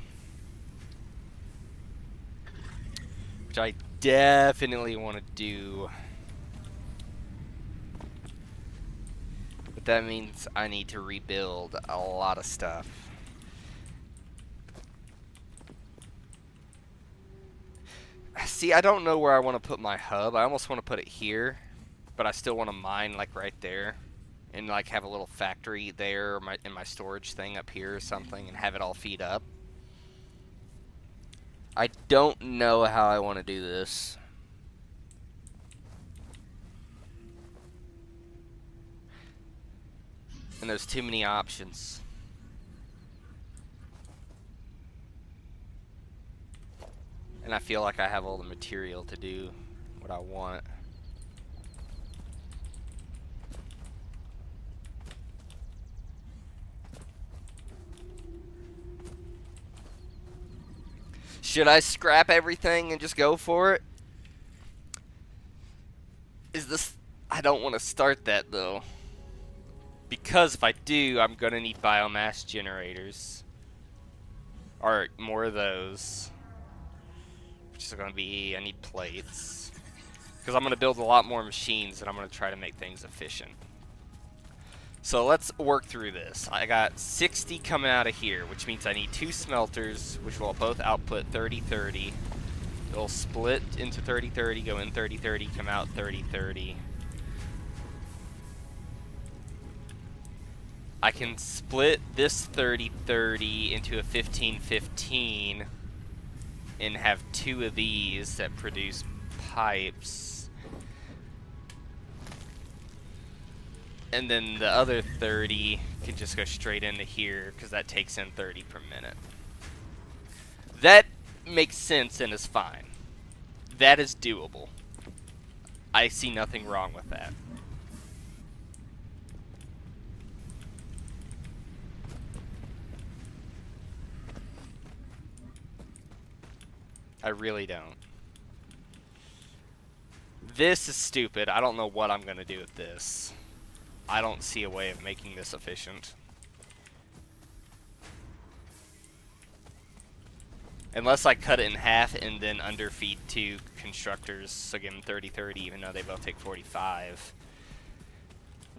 which I definitely want to do. But that means I need to rebuild a lot of stuff. See, I don't know where I want to put my hub. I almost want to put it here, but I still want to mine like right there and like have a little factory there or in my storage thing up here or something and have it all feed up. I don't know how I want to do this. And there's too many options. And I feel like I have all the material to do what I want. Should I scrap everything and just go for it? I don't want to start that though. Because if I do, I'm going to need biomass generators. Or more of those. Which is going to be, I need plates. Because I'm going to build a lot more machines and I'm going to try to make things efficient. So let's work through this. I got 60 coming out of here, which means I need 2 smelters, which will both output 30-30. It'll split into 30-30, go in 30-30, come out 30-30. I can split this 30-30 into a 15-15 and have 2 of these that produce pipes. And then the other 30 can just go straight into here because that takes in 30 per minute. That makes sense and is fine. That is doable. I see nothing wrong with that. I really don't. This is stupid. I don't know what I'm going to do with this. I don't see a way of making this efficient. Unless I cut it in half and then underfeed 2 constructors, so give them 30-30 even though they both take 45.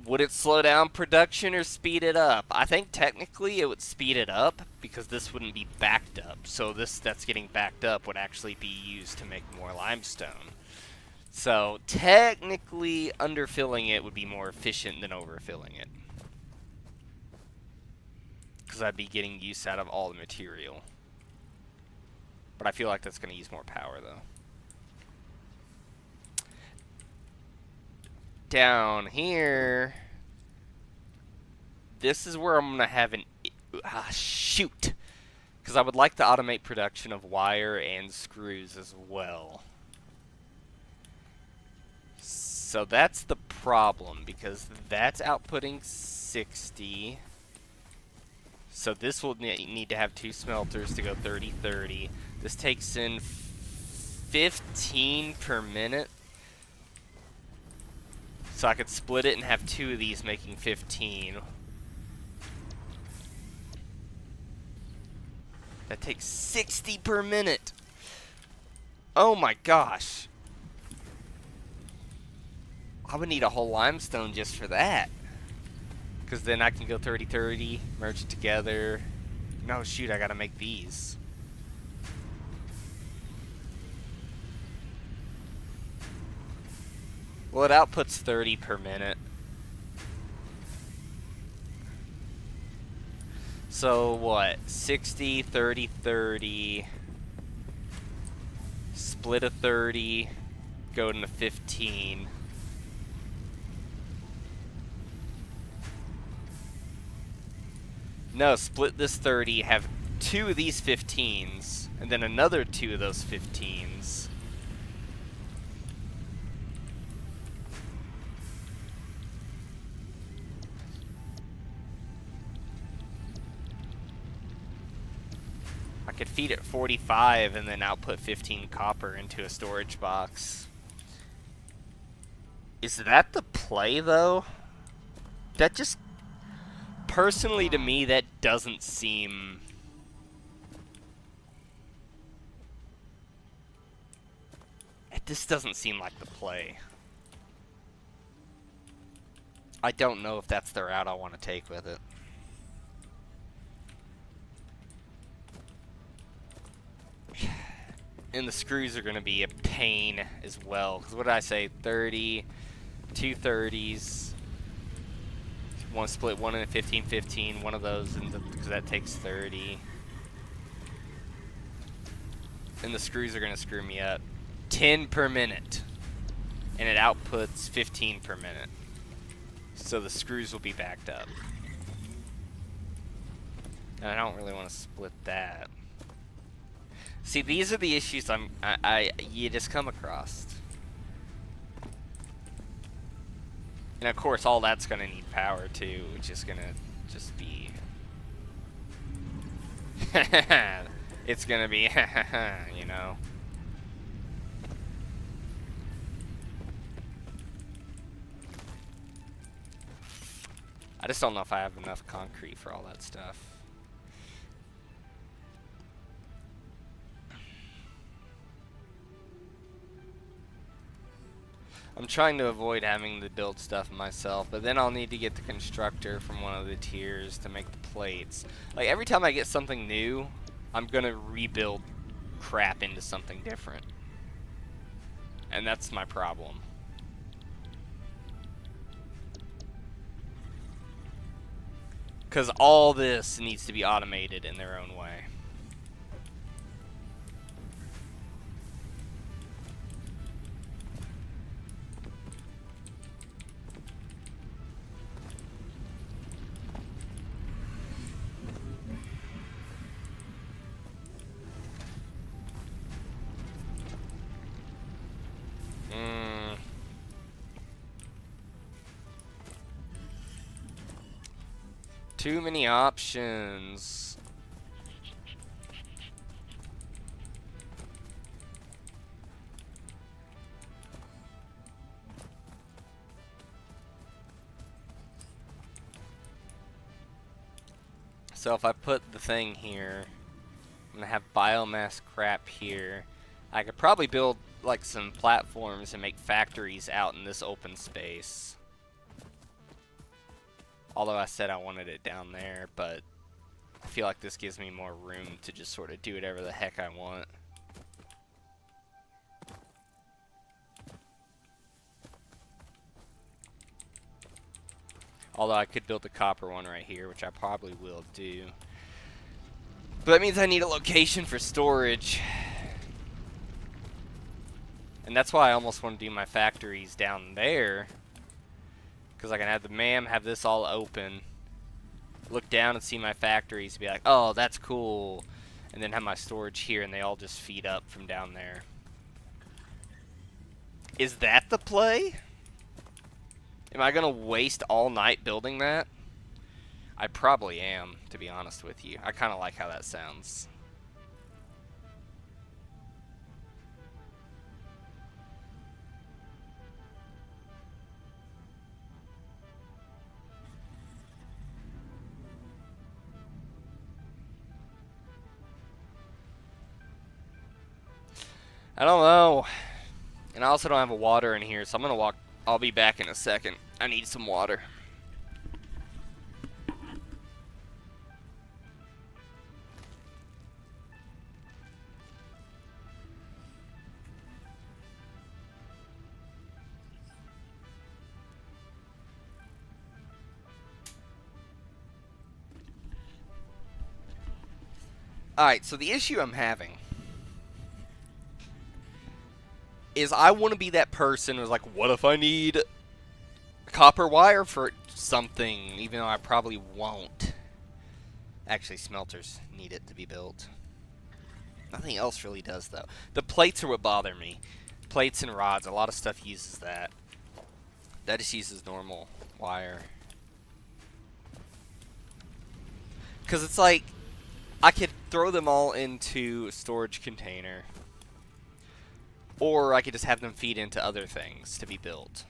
Would it slow down production or speed it up? I think technically it would speed it up because this wouldn't be backed up. So this that's getting backed up would actually be used to make more limestone. So technically underfilling it would be more efficient than overfilling it. Because I'd be getting use out of all the material. But I feel like that's going to use more power though. Down here, this is where I'm going to have an shoot, because I would like to automate production of wire and screws as well. So that's the problem, because that's outputting 60. So this will need to have 2 smelters to go 30-30. This takes in 15 per minute. So I could split it and have 2 of these making 15. That takes 60 per minute. Oh my gosh. I would need a whole limestone just for that. Because then I can go 30-30, merge it together. No, shoot, I gotta make these. Well, it outputs 30 per minute. So what? 60, 30, 30. Split a 30. Go into 15. No, split this 30. Have 2 of these 15s. And then another 2 of those 15s. I could feed it 45 and then output 15 copper into a storage box. Is that the play, though? That just... Personally, to me, that doesn't seem... This doesn't seem like the play. I don't know if that's the route I want to take with it. And the screws are going to be a pain as well. Because what did I say? 30, 2 30s. One split, one in a 15-15. One of those, because that takes 30. And the screws are going to screw me up. 10 per minute. And it outputs 15 per minute. So the screws will be backed up. And I don't really want to split that. See, these are the issues you just come across. And of course, all that's going to need power too, which is going to just be... It's going to be, you know. I just don't know if I have enough concrete for all that stuff. I'm trying to avoid having to build stuff myself, but then I'll need to get the constructor from one of the tiers to make the plates. Like, every time I get something new, I'm gonna rebuild crap into something different. And that's my problem. Because all this needs to be automated in their own way. Too many options. So if I put the thing here, I'm gonna have biomass crap here. I could probably build like some platforms and make factories out in this open space. Although I said I wanted it down there, but I feel like this gives me more room to just sort of do whatever the heck I want. Although I could build the copper one right here, which I probably will do. But that means I need a location for storage. And that's why I almost want to do my factories down there. Because I can have the MAM have this all open. Look down and see my factories. Be like, oh, that's cool. And then have my storage here and they all just feed up from down there. Is that the play? Am I going to waste all night building that? I probably am, to be honest with you. I kind of like how that sounds. I don't know. And I also don't have a water in here, so I'm going to walk. I'll be back in a second. I need some water. Alright, so the issue I'm having is I want to be that person who's like, what if I need copper wire for something, even though I probably won't. Actually, smelters need it to be built. Nothing else really does, though. The plates are what bother me. Plates and rods, a lot of stuff uses that. That just uses normal wire. Because it's like, I could throw them all into a storage container. Or I could just have them feed into other things to be built.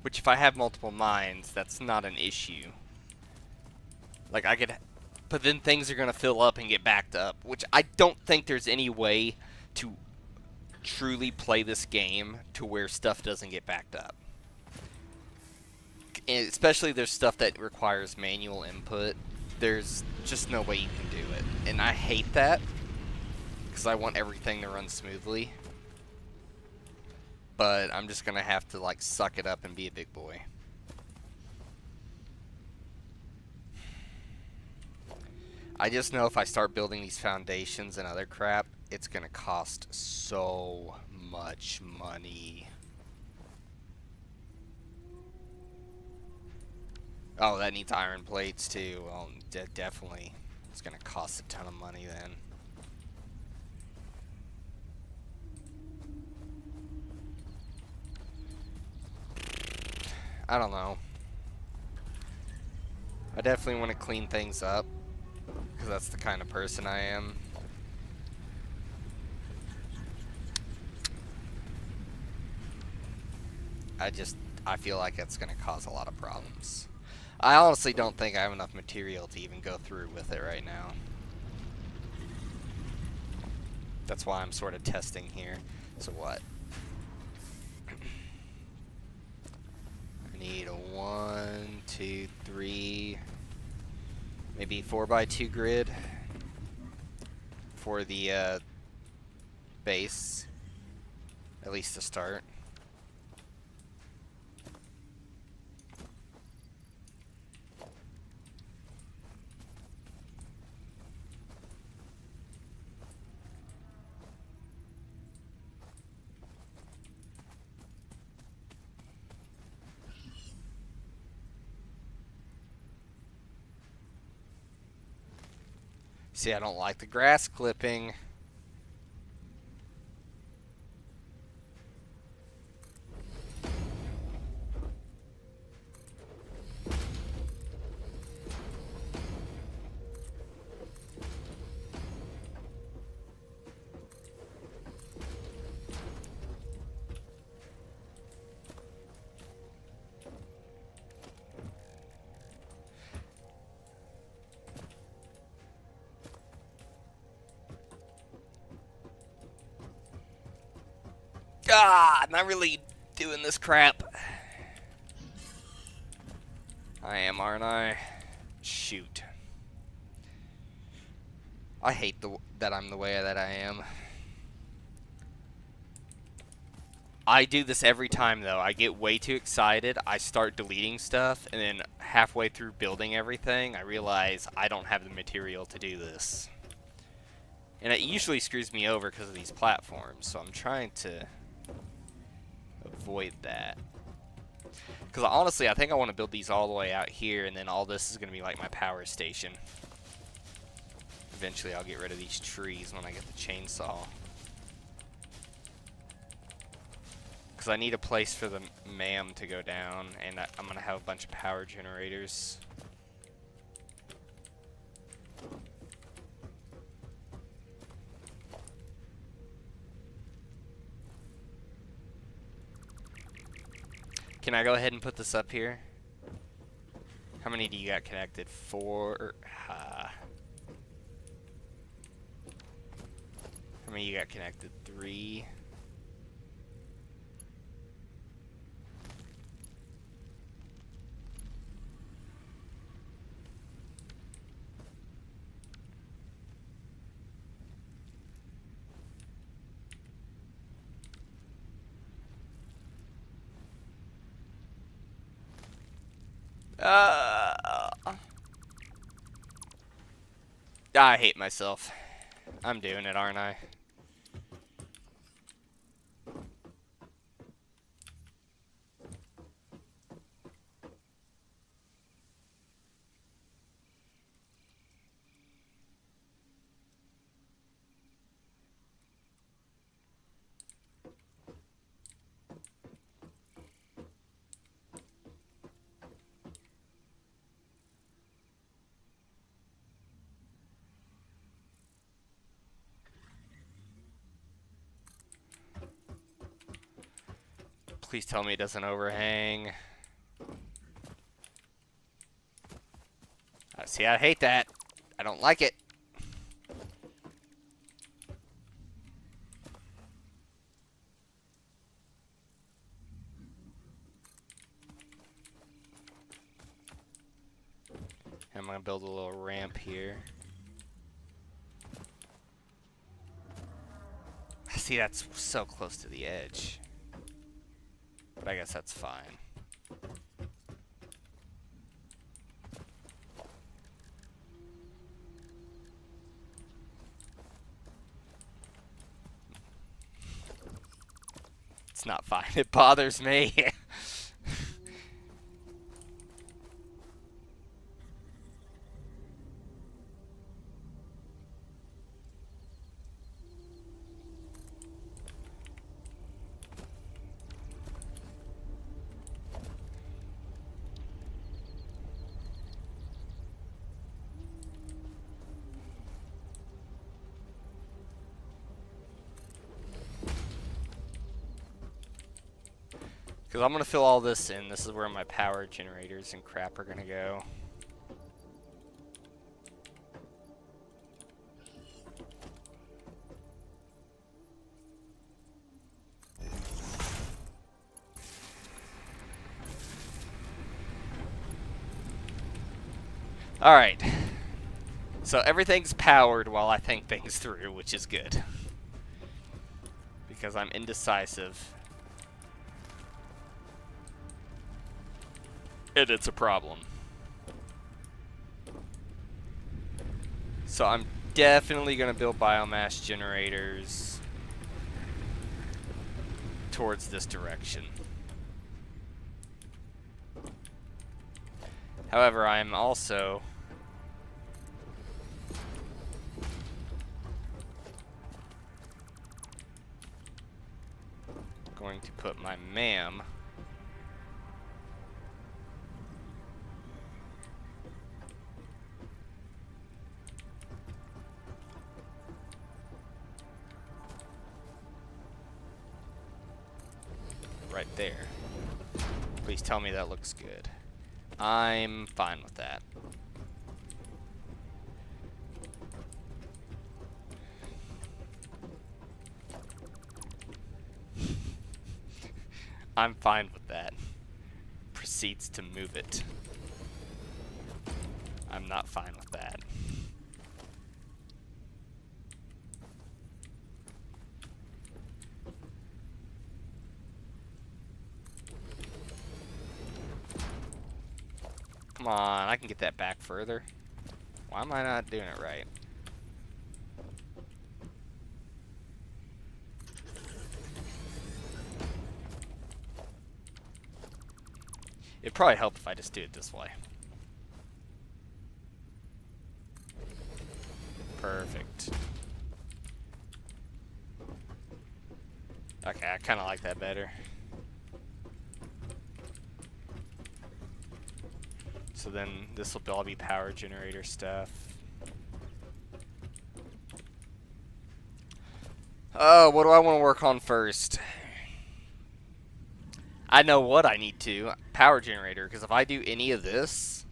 Which if I have multiple mines, that's not an issue. Like I could, but then things are going to fill up and get backed up. Which I don't think there's any way to truly play this game to where stuff doesn't get backed up. And especially there's stuff that requires manual input. There's just no way you can do it. And I hate that. Because I want everything to run smoothly. But I'm just going to have to like suck it up and be a big boy. I just know if I start building these foundations and other crap, it's going to cost so much money. Oh, that needs iron plates too. Well, definitely. It's going to cost a ton of money then. I don't know. I definitely want to clean things up. Because that's the kind of person I am. I feel like it's going to cause a lot of problems. I honestly don't think I have enough material to even go through with it right now. That's why I'm sort of testing here. So what? I need a 1, 2, 3, maybe 4x2 grid for the base, at least to start. See, I don't like the grass clipping. Ah, I'm not really doing this crap. I am, aren't I? Shoot. I hate that I'm the way that I am. I do this every time, though. I get way too excited. I start deleting stuff, and then halfway through building everything, I realize I don't have the material to do this. And it usually screws me over because of these platforms, so I'm trying to avoid that. Because honestly, I think I want to build these all the way out here, and then all this is going to be like my power station. Eventually, I'll get rid of these trees when I get the chainsaw. Because I need a place for the MAM to go down, and I'm going to have a bunch of power generators. Can I go ahead and put this up here? How many do you got connected? 4. How many you got connected? 3. I hate myself. I'm doing it, aren't I? Please tell me it doesn't overhang. See, I hate that. I don't like it. I'm going to build a little ramp here. See, that's so close to the edge. But I guess that's fine. It's not fine. It bothers me. Because I'm going to fill all this in. This is where my power generators and crap are going to go. Alright. So everything's powered while I think things through, which is good. Because I'm indecisive. And it's a problem. So I'm definitely going to build biomass generators towards this direction. However, I'm also going to put my MAM right there. Please tell me that looks good. I'm fine with that. I'm fine with that. Proceeds to move it. I'm not fine with that. Come on, I can get that back further. Why am I not doing it right? It'd probably help if I just do it this way. Perfect. Okay, I kind of like that better. So then this will all be power generator stuff. Oh, what do I want to work on first? I know what I need to. Power generator, because if I do any of this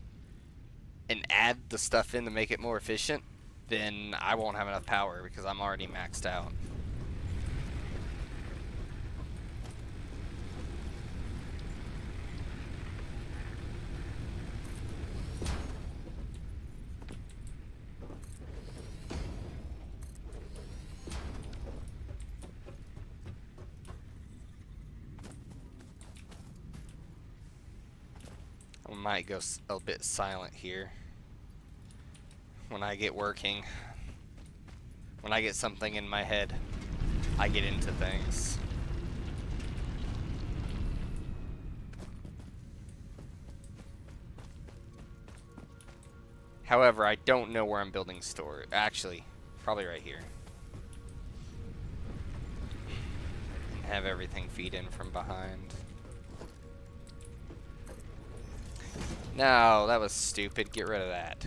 and add the stuff in to make it more efficient, then I won't have enough power because I'm already maxed out. I might go a bit silent here when I get working. When I get something in my head, I get into things. However, I don't know where I'm building store. Actually, probably right here. And have everything feed in from behind. No, that was stupid. Get rid of that.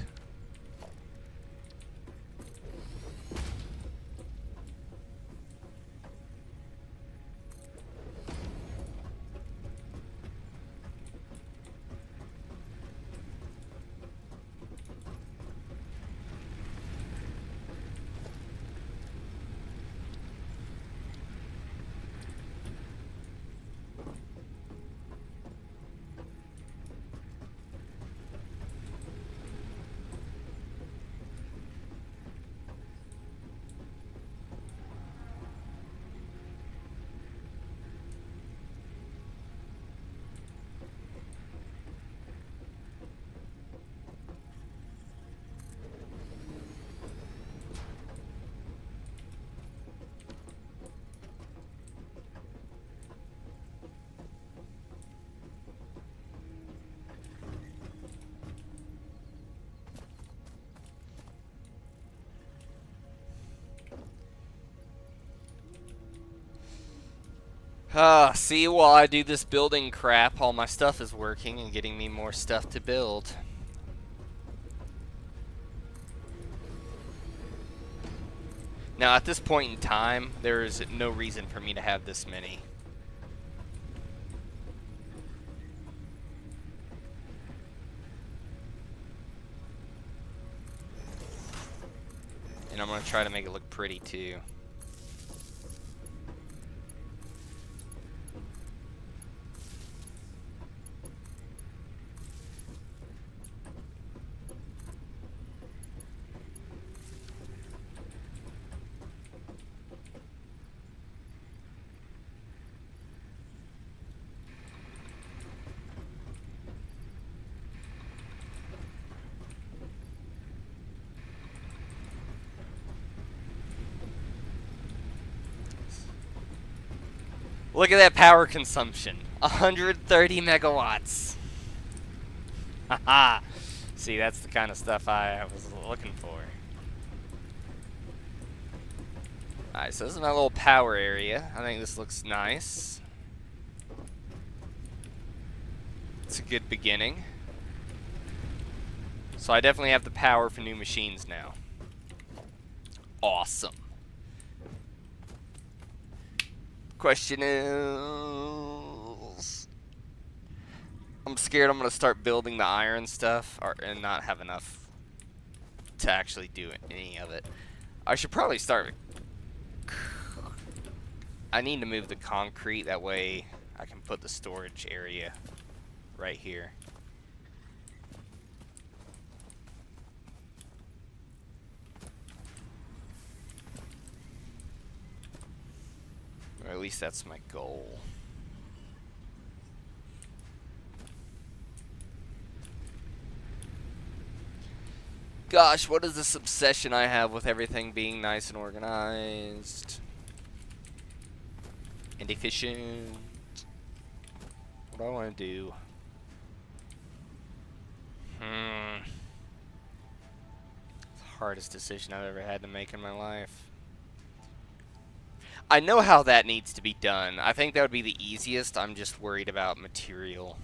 See, while I do this building crap, all my stuff is working and getting me more stuff to build. Now, at this point in time, there is no reason for me to have this many. And I'm going to try to make it look pretty, too. Look at that power consumption. 130 megawatts. Haha. See, that's the kind of stuff I was looking for. Alright, so this is my little power area. I think this looks nice. It's a good beginning. So I definitely have the power for new machines now. Awesome. Question is, I'm scared I'm gonna start building the iron stuff and not have enough to actually do any of it. I should probably start. I need to move the concrete, that way I can put the storage area right here. Or at least that's my goal. Gosh, what is this obsession I have with everything being nice and organized and efficient? What do I want to do? It's the hardest decision I've ever had to make in my life. I know how that needs to be done. I think that would be the easiest. I'm just worried about material.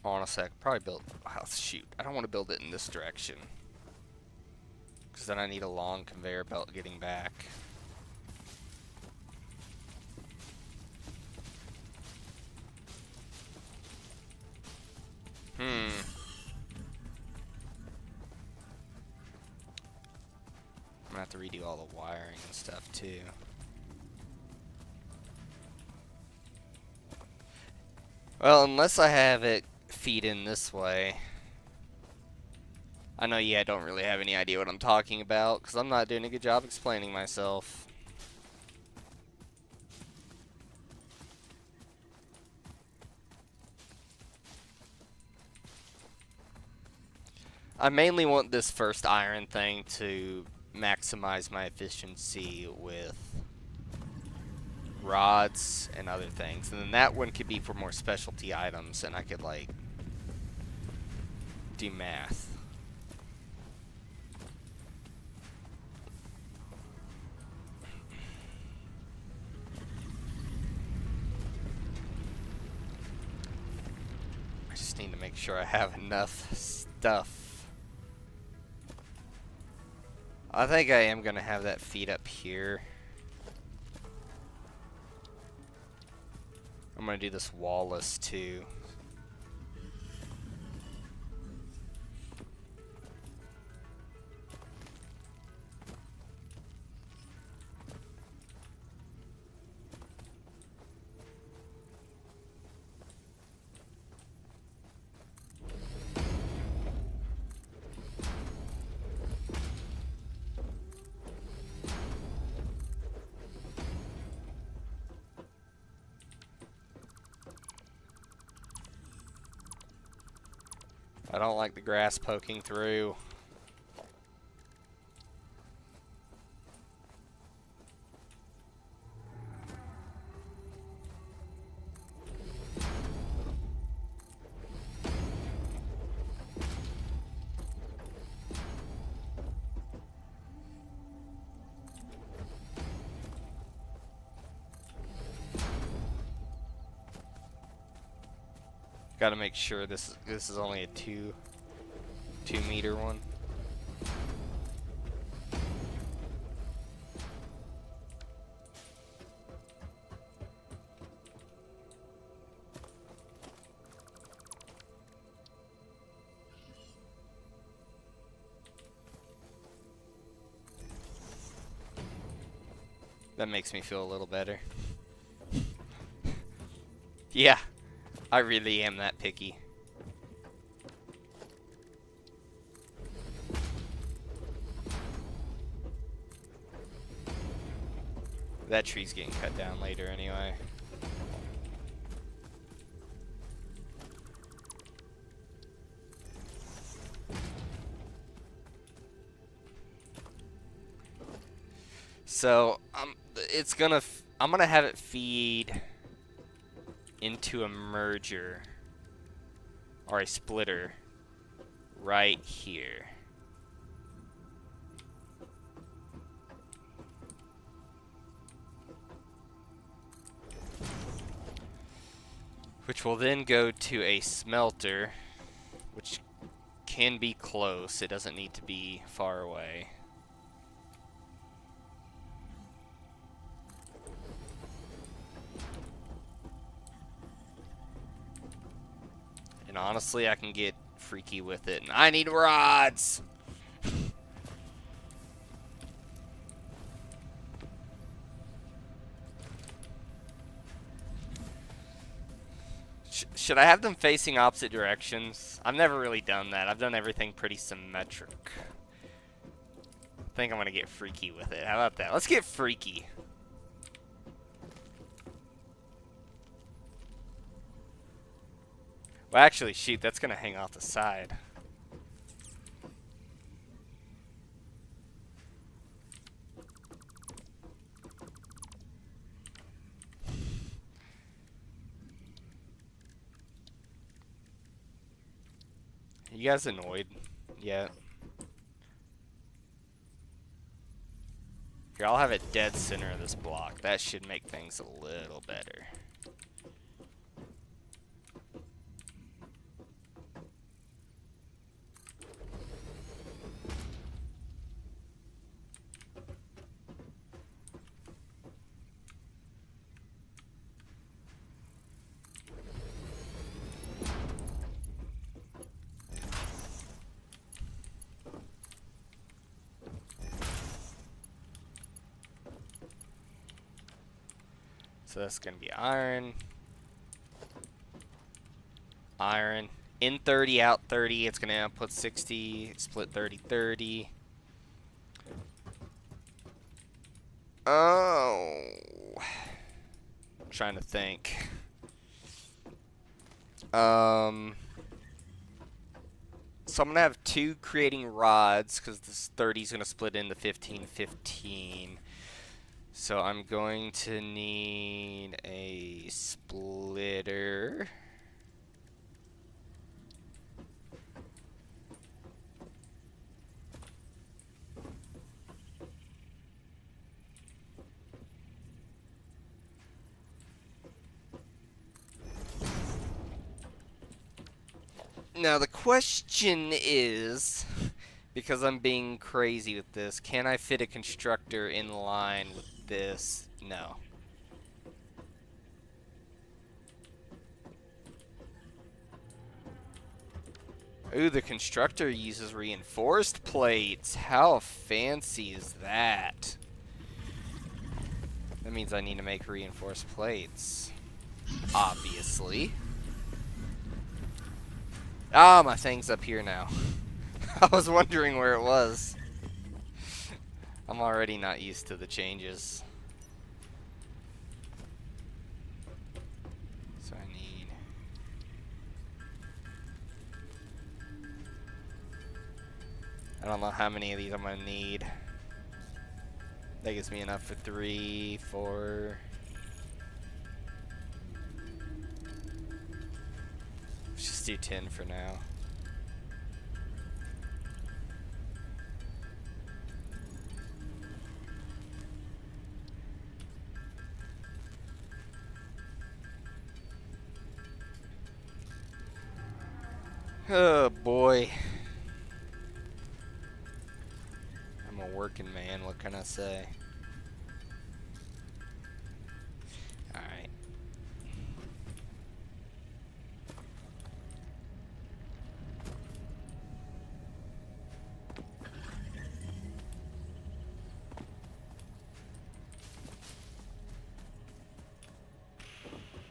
Honestly, I could probably build... Oh, shoot. I don't want to build it in this direction. Because then I need a long conveyor belt getting back. I'm gonna have to redo all the wiring and stuff, too. Well, unless I have it feed in this way. I know, yeah, I don't really have any idea what I'm talking about, because I'm not doing a good job explaining myself. I mainly want this first iron thing to maximize my efficiency with rods and other things. And then that one could be for more specialty items, and I could, like, do math. I just need to make sure I have enough stuff. I think I am going to have that feed up here. I'm going to do this wallless too. I don't like the grass poking through. Got to make sure this is only a 2 meter one. That makes me feel a little better. Yeah, I really am that picky. That tree's getting cut down later anyway. So I'm gonna have it feed into a merger or a splitter right here. Which will then go to a smelter, which can be close. It doesn't need to be far away. honestly, I can get freaky with it. And I need rods! Should I have them facing opposite directions? I've never really done that. I've done everything pretty symmetric. I think I'm going to get freaky with it. How about that? Let's get freaky. Well, actually, shoot, that's going to hang off the side. You guys annoyed yet? Here, I'll have it dead center of this block. That should make things a little better. So that's going to be iron. Iron. In 30, out 30. It's going to output 60. Split 30, 30. Oh. I'm trying to think. So I'm going to have 2 creating rods because this 30 is going to split into 15, 15. So I'm going to need a splitter. Now the question is, because I'm being crazy with this, can I fit a constructor in line with this? No. Ooh, the constructor uses reinforced plates. How fancy is that? That means I need to make reinforced plates. Obviously. Ah, my thing's up here now. I was wondering where it was. I'm already not used to the changes. So I need... I don't know how many of these I'm going to need. That gives me enough for 3, 4... Let's just do 10 for now. Oh boy. I'm a working man, what can I say? Alright.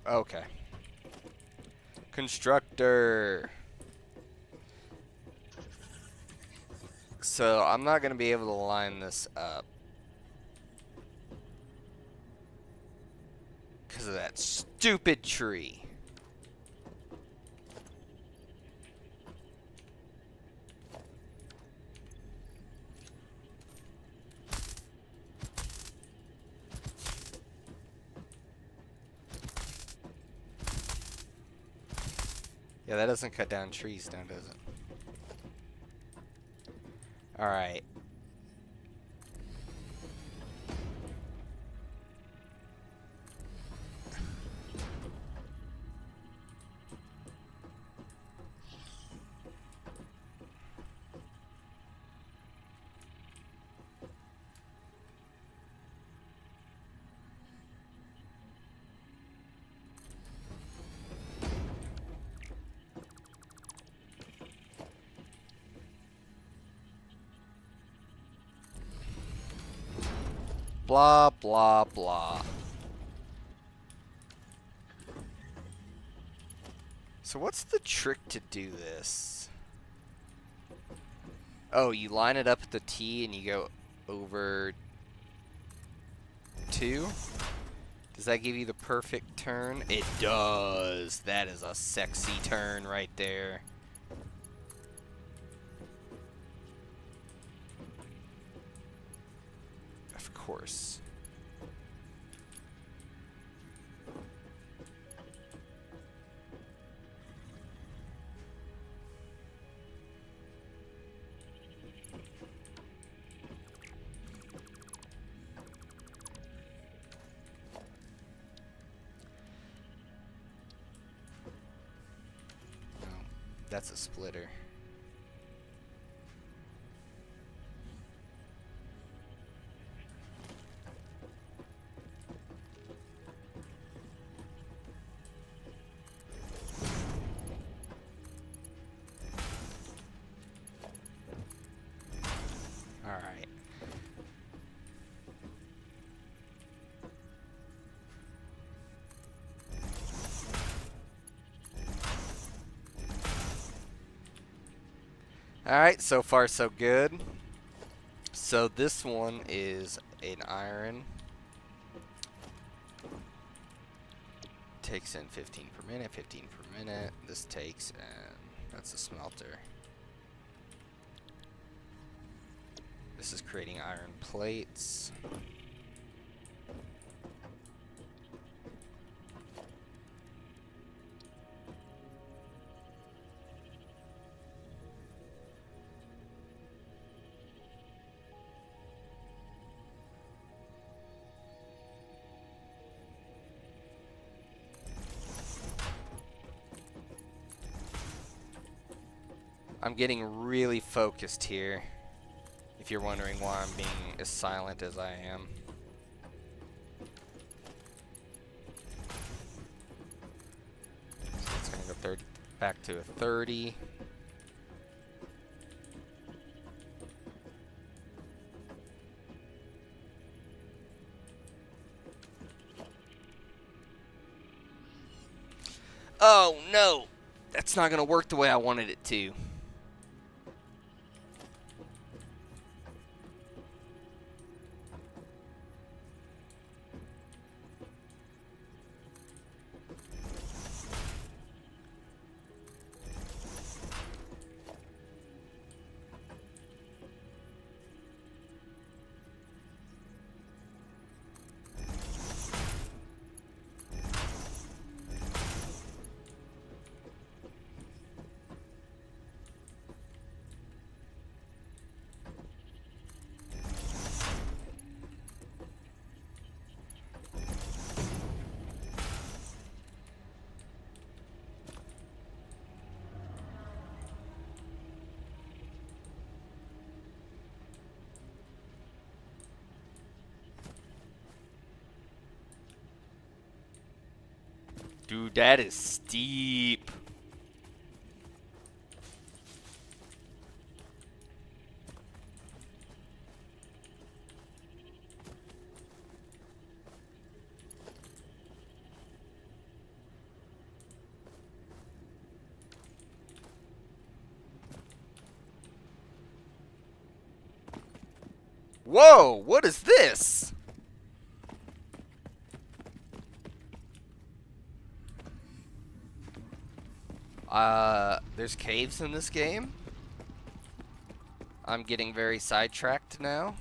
Okay. Constructor. So I'm not going to be able to line this up because of that stupid tree. Yeah, that doesn't cut down trees now, does it? Alright. Blah, blah, blah. So what's the trick to do this? Oh, you line it up at the T and you go over 2? Does that give you the perfect turn? It does. That is a sexy turn right there. Of course. That's a splitter. All right. Alright, so far so good. So this one is an iron. Takes in 15 per minute, 15 per minute. This takes, and that's a smelter. This is creating iron plates. I'm getting really focused here, if you're wondering why I'm being as silent as I am. So it's going to go 30, back to a 30. Oh no! That's not going to work the way I wanted it to. Dude, that is steep. Whoa, what is this? There's caves in this game. I'm getting very sidetracked now.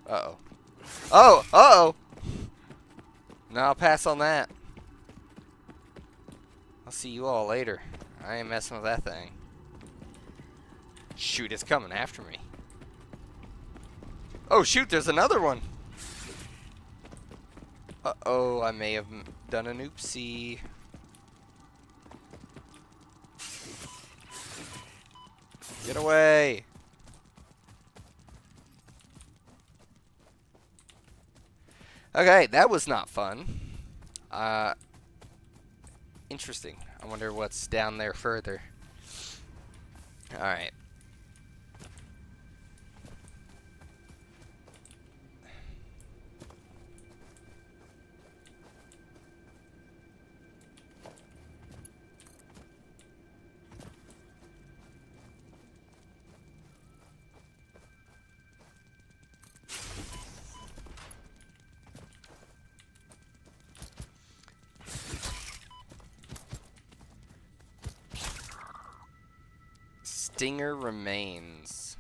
Uh-oh. Oh, uh-oh! No, I'll pass on that. I'll see you all later. I ain't messing with that thing. Shoot, it's coming after me. Oh, shoot, there's another one. Uh-oh, I may have done an oopsie. Get away. Okay, that was not fun. Interesting. I wonder what's down there further. Alright. Stinger remains.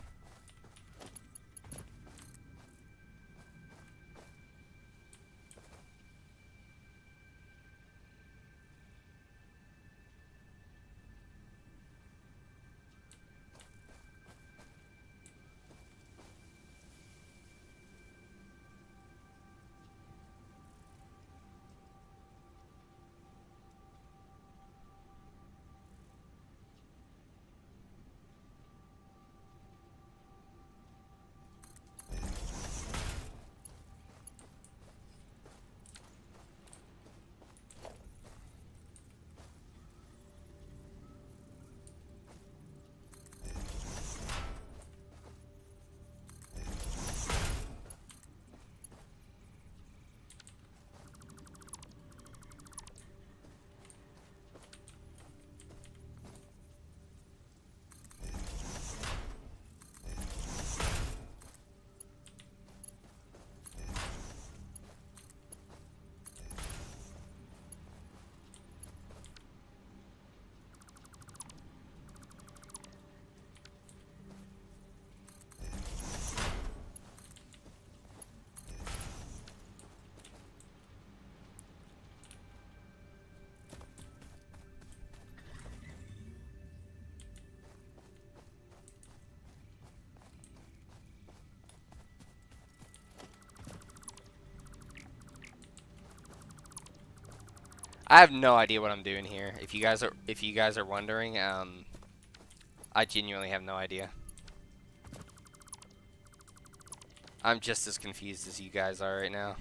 I have no idea what I'm doing here. If you guys are wondering, I genuinely have no idea. I'm just as confused as you guys are right now.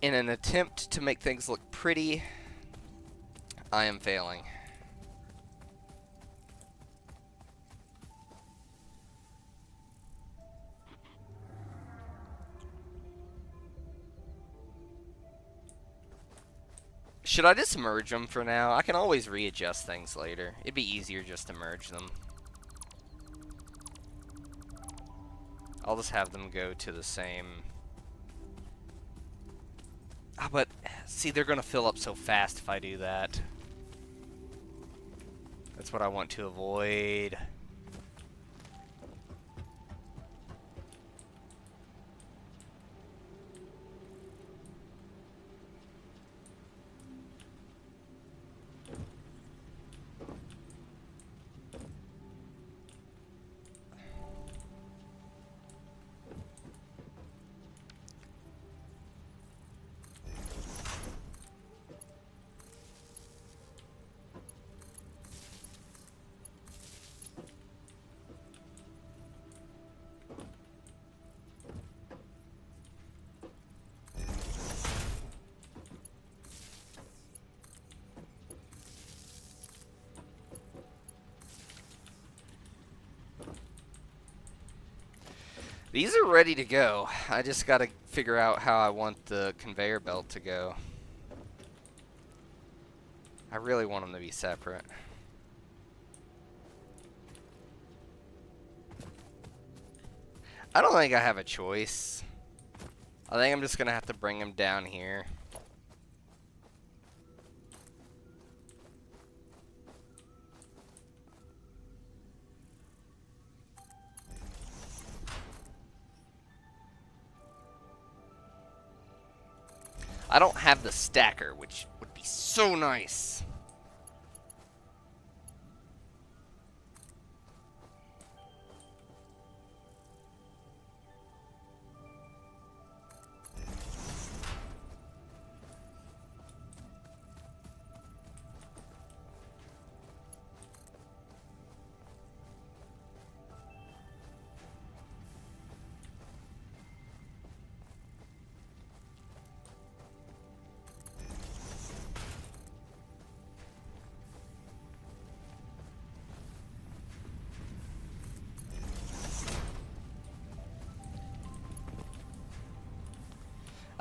In an attempt to make things look pretty, I am failing. Should I just merge them for now? I can always readjust things later. It'd be easier just to merge them. I'll just have them go to the same... Ah, but, see, they're going to fill up so fast if I do that. That's what I want to avoid. These are ready to go. I just got to figure out how I want the conveyor belt to go. I really want them to be separate. I don't think I have a choice. I think I'm just going to have to bring them down here. I don't have the stacker, which would be so nice.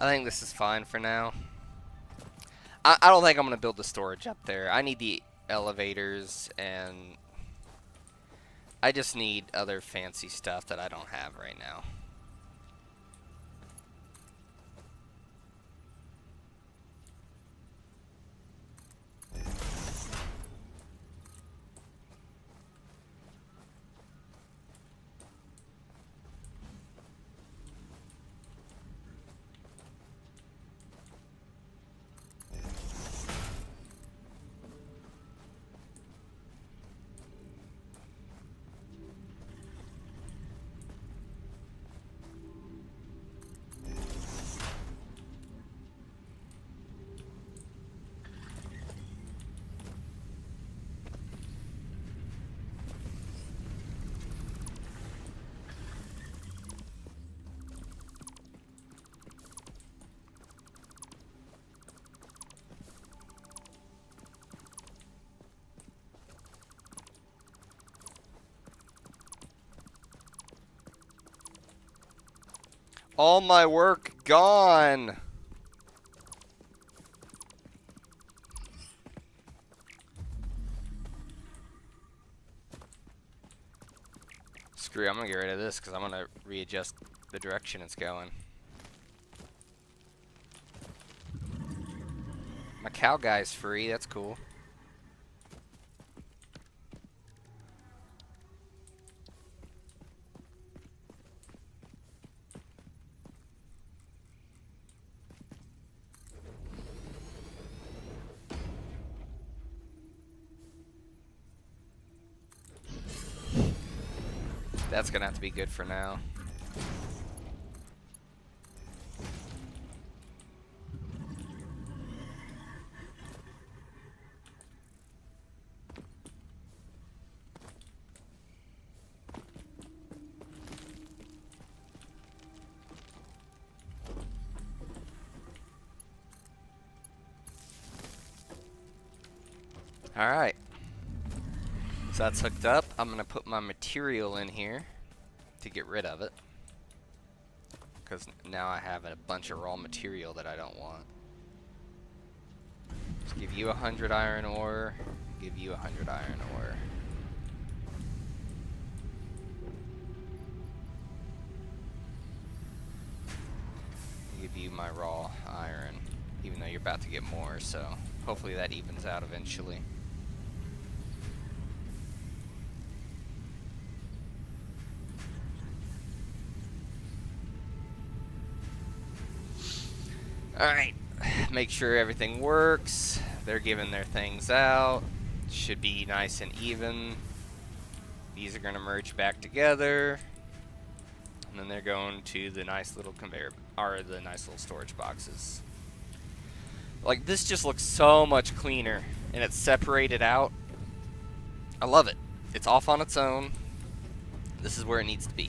I think this is fine for now. I don't think I'm going to build the storage up there. I need the elevators, and I just need other fancy stuff that I don't have right now. All my work gone. Screw it, I'm gonna get rid of this because I'm gonna readjust the direction it's going. My cow guy's free, that's cool. That's gonna have to be good for now. Alright. So that's hooked up. I'm going to put my material in here to get rid of it. Because now I have a bunch of raw material that I don't want. Just give you 100 iron ore. Give you 100 iron ore. Give you my raw iron. Even though you're about to get more, so hopefully that evens out eventually. Alright, make sure everything works. They're giving their things out. Should be nice and even. These are going to merge back together. And then they're going to the nice little conveyor, or the nice little storage boxes. Like, this just looks so much cleaner, and it's separated out. I love it. It's off on its own. This is where it needs to be.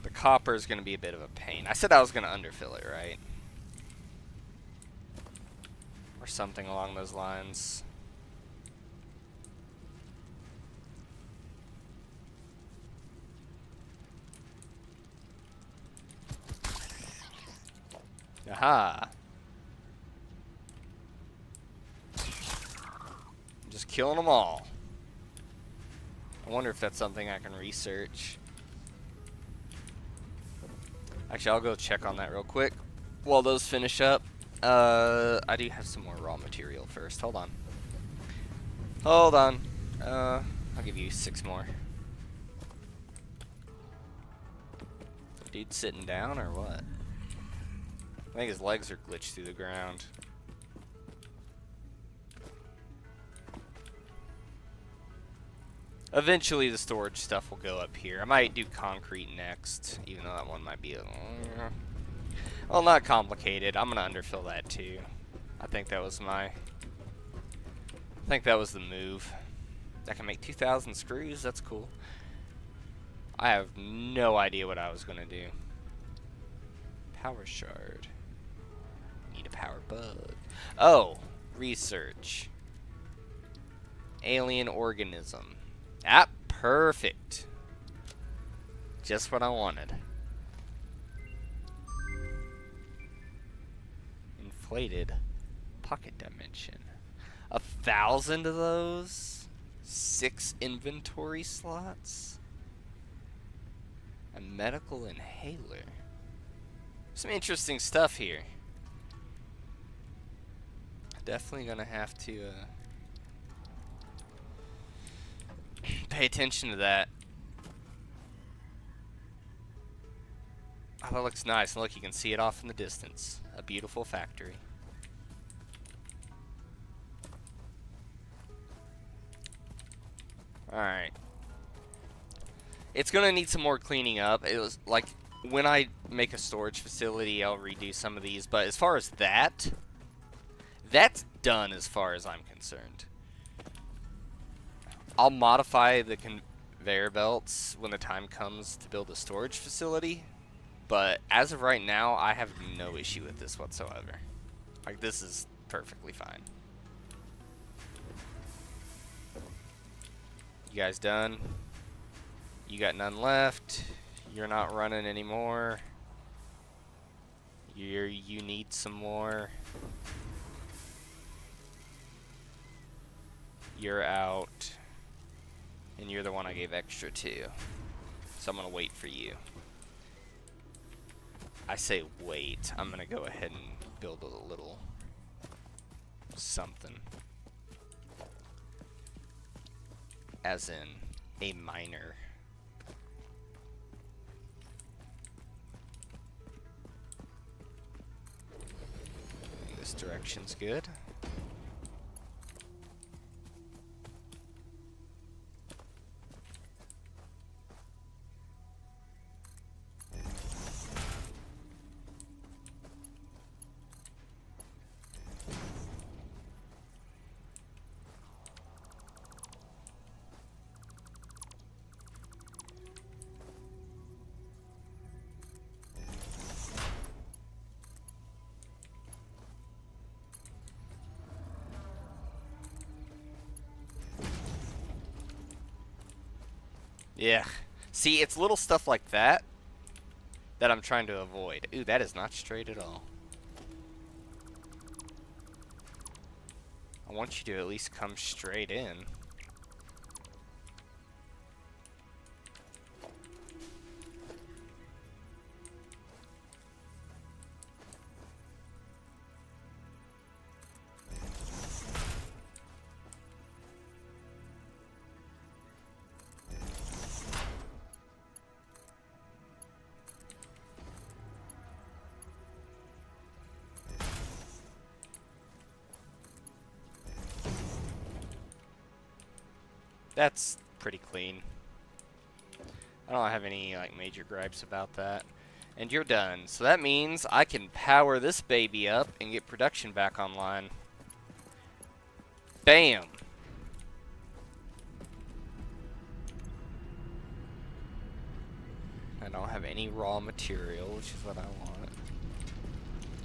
The copper is going to be a bit of a pain. I said I was going to underfill it, right? Or something along those lines. Aha! Just killing them all. I wonder if that's something I can research. Actually, I'll go check on that real quick. While those finish up, I do have some more raw material first. Hold on. Hold on. I'll give you 6 more. Dude sitting down or what? I think his legs are glitched through the ground. Eventually the storage stuff will go up here. I might do concrete next, even though that one might be a little... Well, not complicated. I'm gonna underfill that too. I think that was the move. I can make 2,000 screws. That's cool. I have no idea what I was gonna do. Power shard. Need a power bug. Oh, research. Alien organism. Ah, perfect. Just what I wanted. Inflated pocket dimension. 1,000 of those. 6 inventory slots. A medical inhaler. Some interesting stuff here. Definitely gonna have to pay attention to that. Oh, that looks nice. Look, you can see it off in the distance. A beautiful factory. Alright. It's gonna need some more cleaning up. It was like, when I make a storage facility, I'll redo some of these. But as far as that, that's done as far as I'm concerned. I'll modify the conveyor belts when the time comes to build a storage facility. But as of right now, I have no issue with this whatsoever. Like, this is perfectly fine. You guys done? You got none left. You're not running anymore. You need some more. You're out. And you're the one I gave extra to. So I'm gonna wait for you. I say wait. I'm gonna go ahead and build a little something. As in a miner. This direction's good. Yeah. See, it's little stuff like that that I'm trying to avoid. Ooh, that is not straight at all. I want you to at least come straight in. That's pretty clean. I don't have any like major gripes about that. And you're done. So that means I can power this baby up and get production back online. Bam! I don't have any raw material, which is what I want.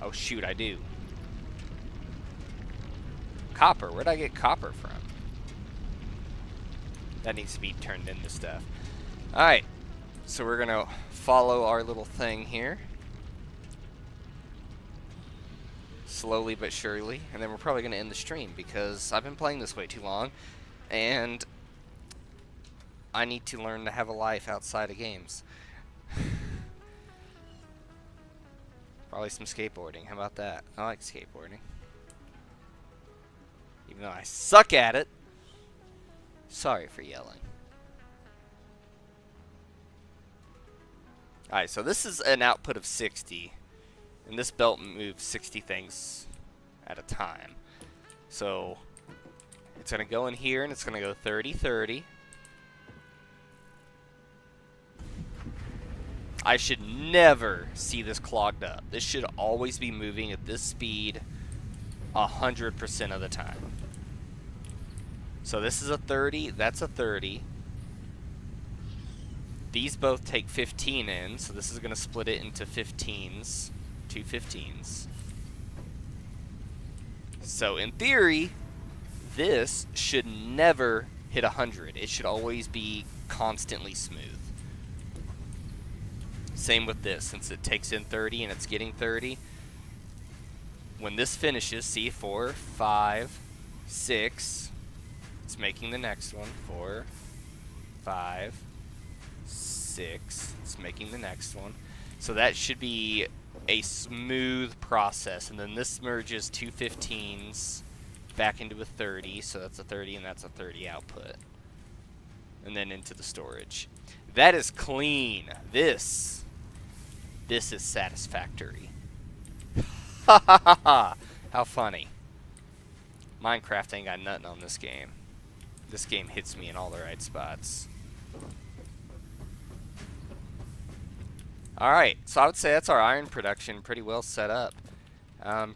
Oh shoot, I do. Copper. Where'd I get copper from? That needs to be turned into stuff. Alright, so we're gonna follow our little thing here. Slowly but surely. And then we're probably gonna end the stream because I've been playing this way too long. And I need to learn to have a life outside of games. Probably some skateboarding. How about that? I like skateboarding. Even though I suck at it. Sorry for yelling. Alright, so this is an output of 60. And this belt moves 60 things at a time. So it's going to go in here and it's going to go 30, 30. I should never see this clogged up. This should always be moving at this speed 100% of the time. So this is a 30, that's a 30. These both take 15 in, so this is going to split it into 15s, 2 15s. So in theory, this should never hit 100. It should always be constantly smooth. Same with this, since it takes in 30 and it's getting 30. When this finishes, see, 4, 5, 6, it's making the next one. 4, 5, 6, it's making the next one. So that should be a smooth process. And then this merges two 15s back into a 30, so that's a 30 and that's a 30 output. And then into the storage. That is clean. This is satisfactory. Ha ha ha ha! How funny. Minecraft ain't got nothing on this game. This game hits me in all the right spots. Alright, so I would say that's our iron production pretty well set up. I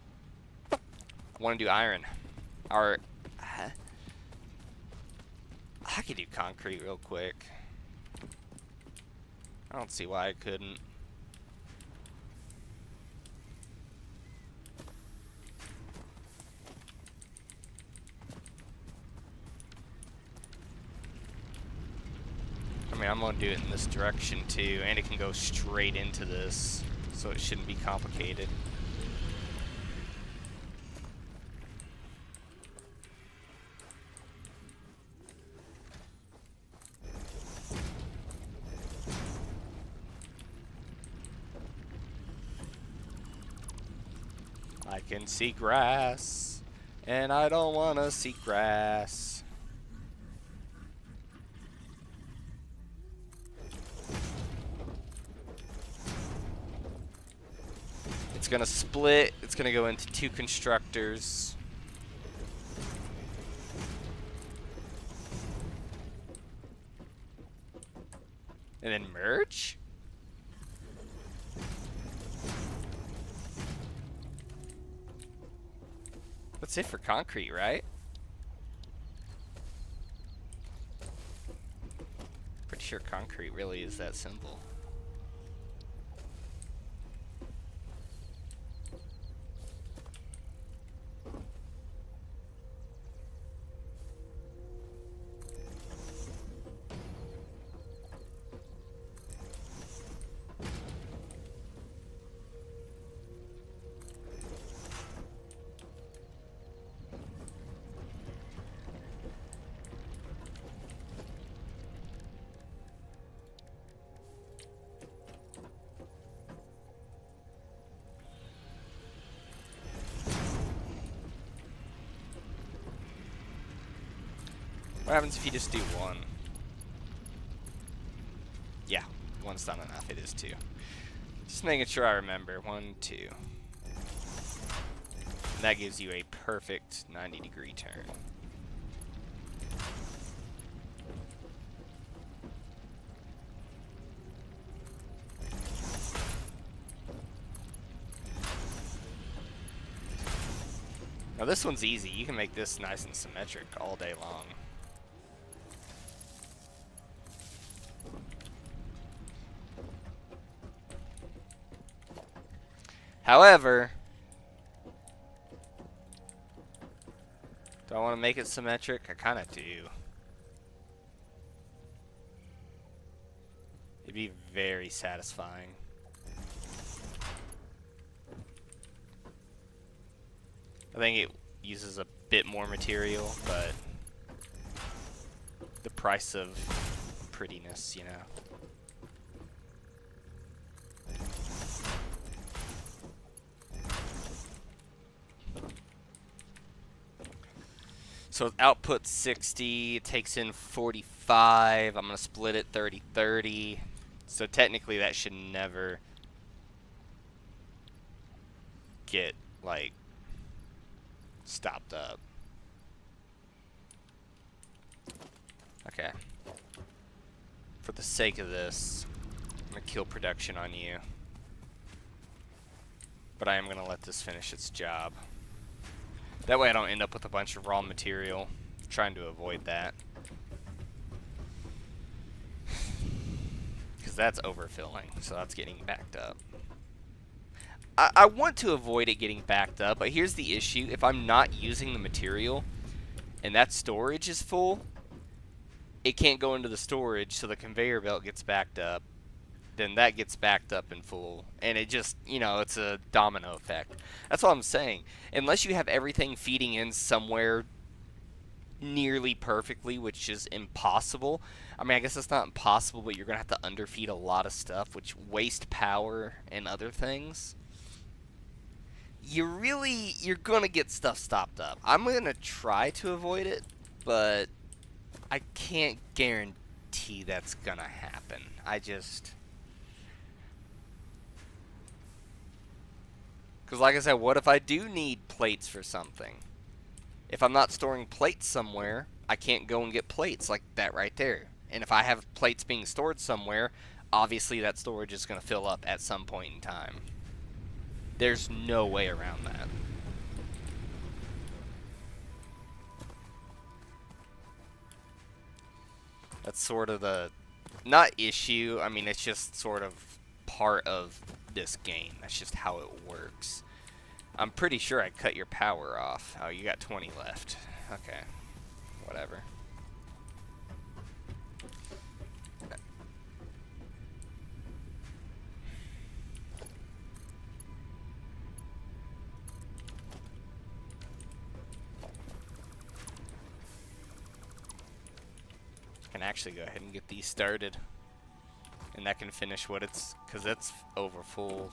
want to do iron. I could do concrete real quick. I don't see why I couldn't. I mean, I'm going to do it in this direction too, and it can go straight into this, so it shouldn't be complicated. I can see grass, and I don't want to see grass. It's going to split. It's going to go into two constructors. And then merge? That's it for concrete, right? Pretty sure concrete really is that simple. What happens if you just do one? Yeah, one's not enough. It is two. Just making sure I remember. 1, 2. And that gives you a perfect 90-degree turn. Now this one's easy. You can make this nice and symmetric all day long. However, do I want to make it symmetric? I kind of do. It'd be very satisfying. I think it uses a bit more material, but the price of prettiness, you know. So output 60, it takes in 45. I'm going to split it 30-30. So technically that should never get, like, stopped up. Okay. For the sake of this, I'm going to kill production on you. But I am going to let this finish its job. That way I don't end up with a bunch of raw material. I'm trying to avoid that. Because that's overfilling, so that's getting backed up. I want to avoid it getting backed up, but here's the issue. If I'm not using the material, and that storage is full, it can't go into the storage, so the conveyor belt gets backed up. Then that gets backed up and full, and it just, it's a domino effect. That's all I'm saying. Unless you have everything feeding in somewhere nearly perfectly, which is impossible. I mean, I guess it's not impossible, but you're going to have to underfeed a lot of stuff, which waste power and other things. You're going to get stuff stopped up. I'm going to try to avoid it, but I can't guarantee that's going to happen. Because like I said, what if I do need plates for something? If I'm not storing plates somewhere, I can't go and get plates like that right there. And if I have plates being stored somewhere, obviously that storage is going to fill up at some point in time. There's no way around that. That's sort of the, not issue, I mean, it's just sort of part of this game. That's just how it works. I'm pretty sure I cut your power off. Oh, you got 20 left. Okay. Whatever. I can actually go ahead and get these started. And that can finish what it's, because it's over full.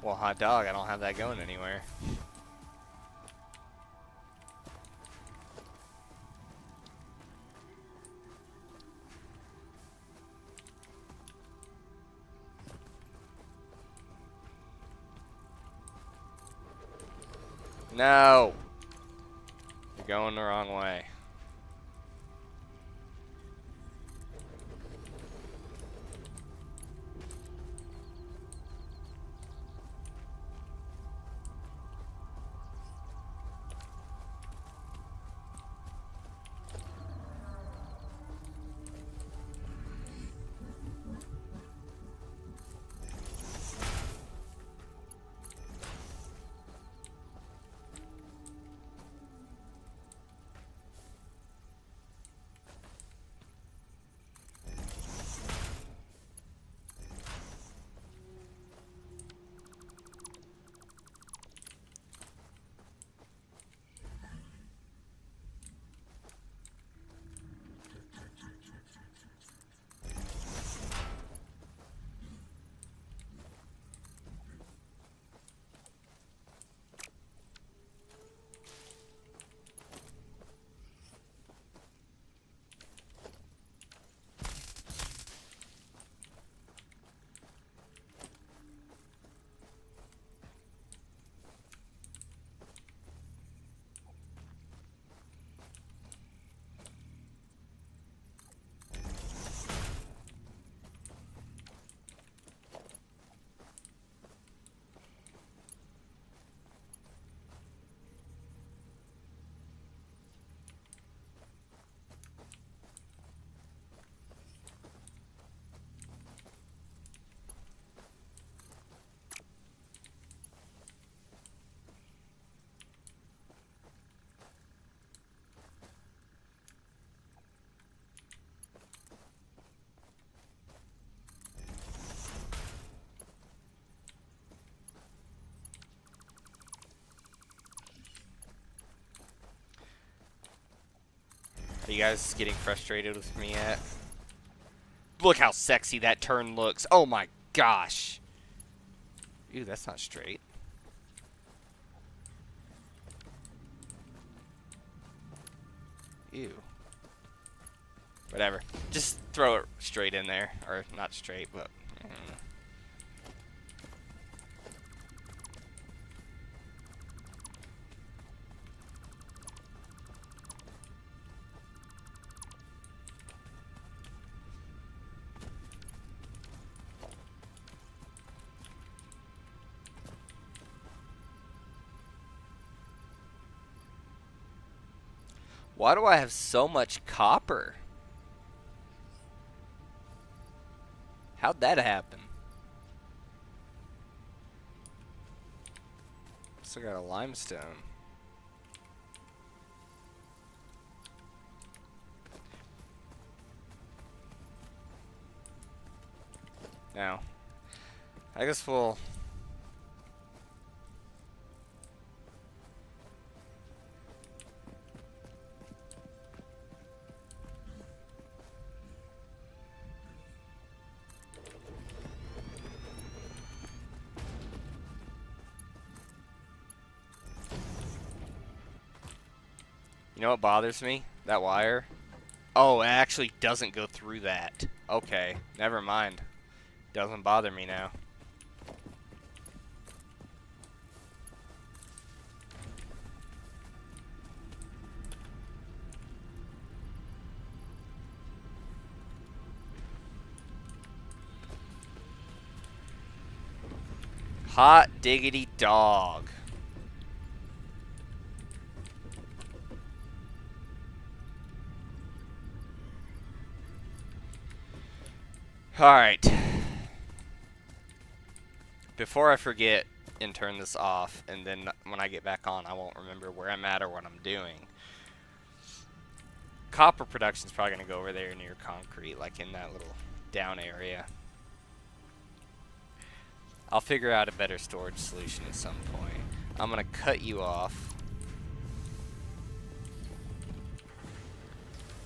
Well, hot dog, I don't have that going anywhere. No! You're going the wrong way. Are you guys getting frustrated with me yet? Look how sexy that turn looks. Oh my gosh. Ew, that's not straight. Ew. Whatever. Just throw it straight in there. Or not straight, but... Why do I have so much copper? How'd that happen? Still got a limestone. Now, I guess we'll... You know what bothers me? That wire. Oh, it actually doesn't go through that. Okay, never mind. Doesn't bother me now. Hot diggity dog. Alright. Before I forget and turn this off, and then when I get back on, I won't remember where I'm at or what I'm doing. Copper production's probably going to go over there near concrete, like in that little down area. I'll figure out a better storage solution at some point. I'm going to cut you off.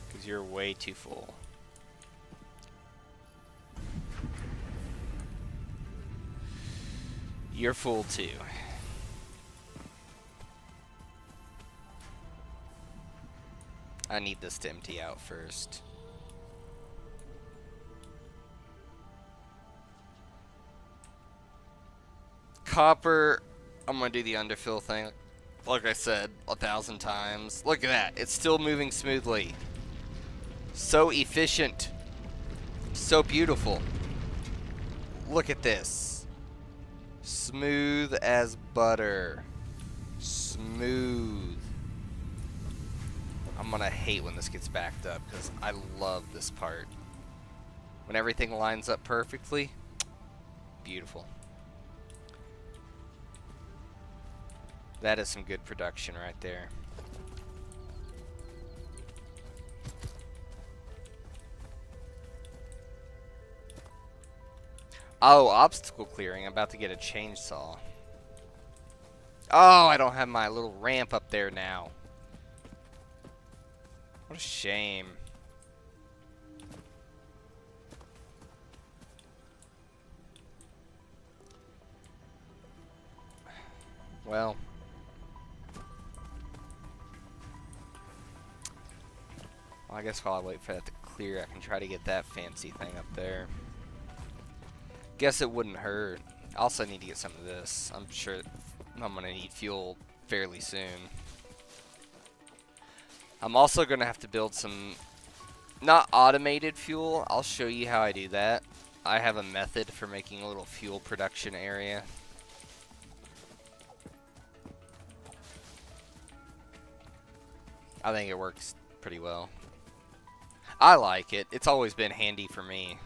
Because you're way too full. You're full too. I need this to empty out first. Copper, I'm gonna do the underfill thing. Like I said 1,000 times. Look at that, it's still moving smoothly. So efficient. So beautiful. Look at this. Smooth as butter. Smooth. I'm gonna hate when this gets backed up because I love this part. When everything lines up perfectly, beautiful. That is some good production right there. Oh, obstacle clearing. I'm about to get a chainsaw. Oh, I don't have my little ramp up there now. What a shame. Well. I guess while I wait for that to clear, I can try to get that fancy thing up there. Guess it wouldn't hurt. I also need to get some of this. I'm sure I'm going to need fuel fairly soon. I'm also going to have to build some, not automated fuel. I'll show you how I do that. I have a method for making a little fuel production area. I think it works pretty well. I like it. It's always been handy for me.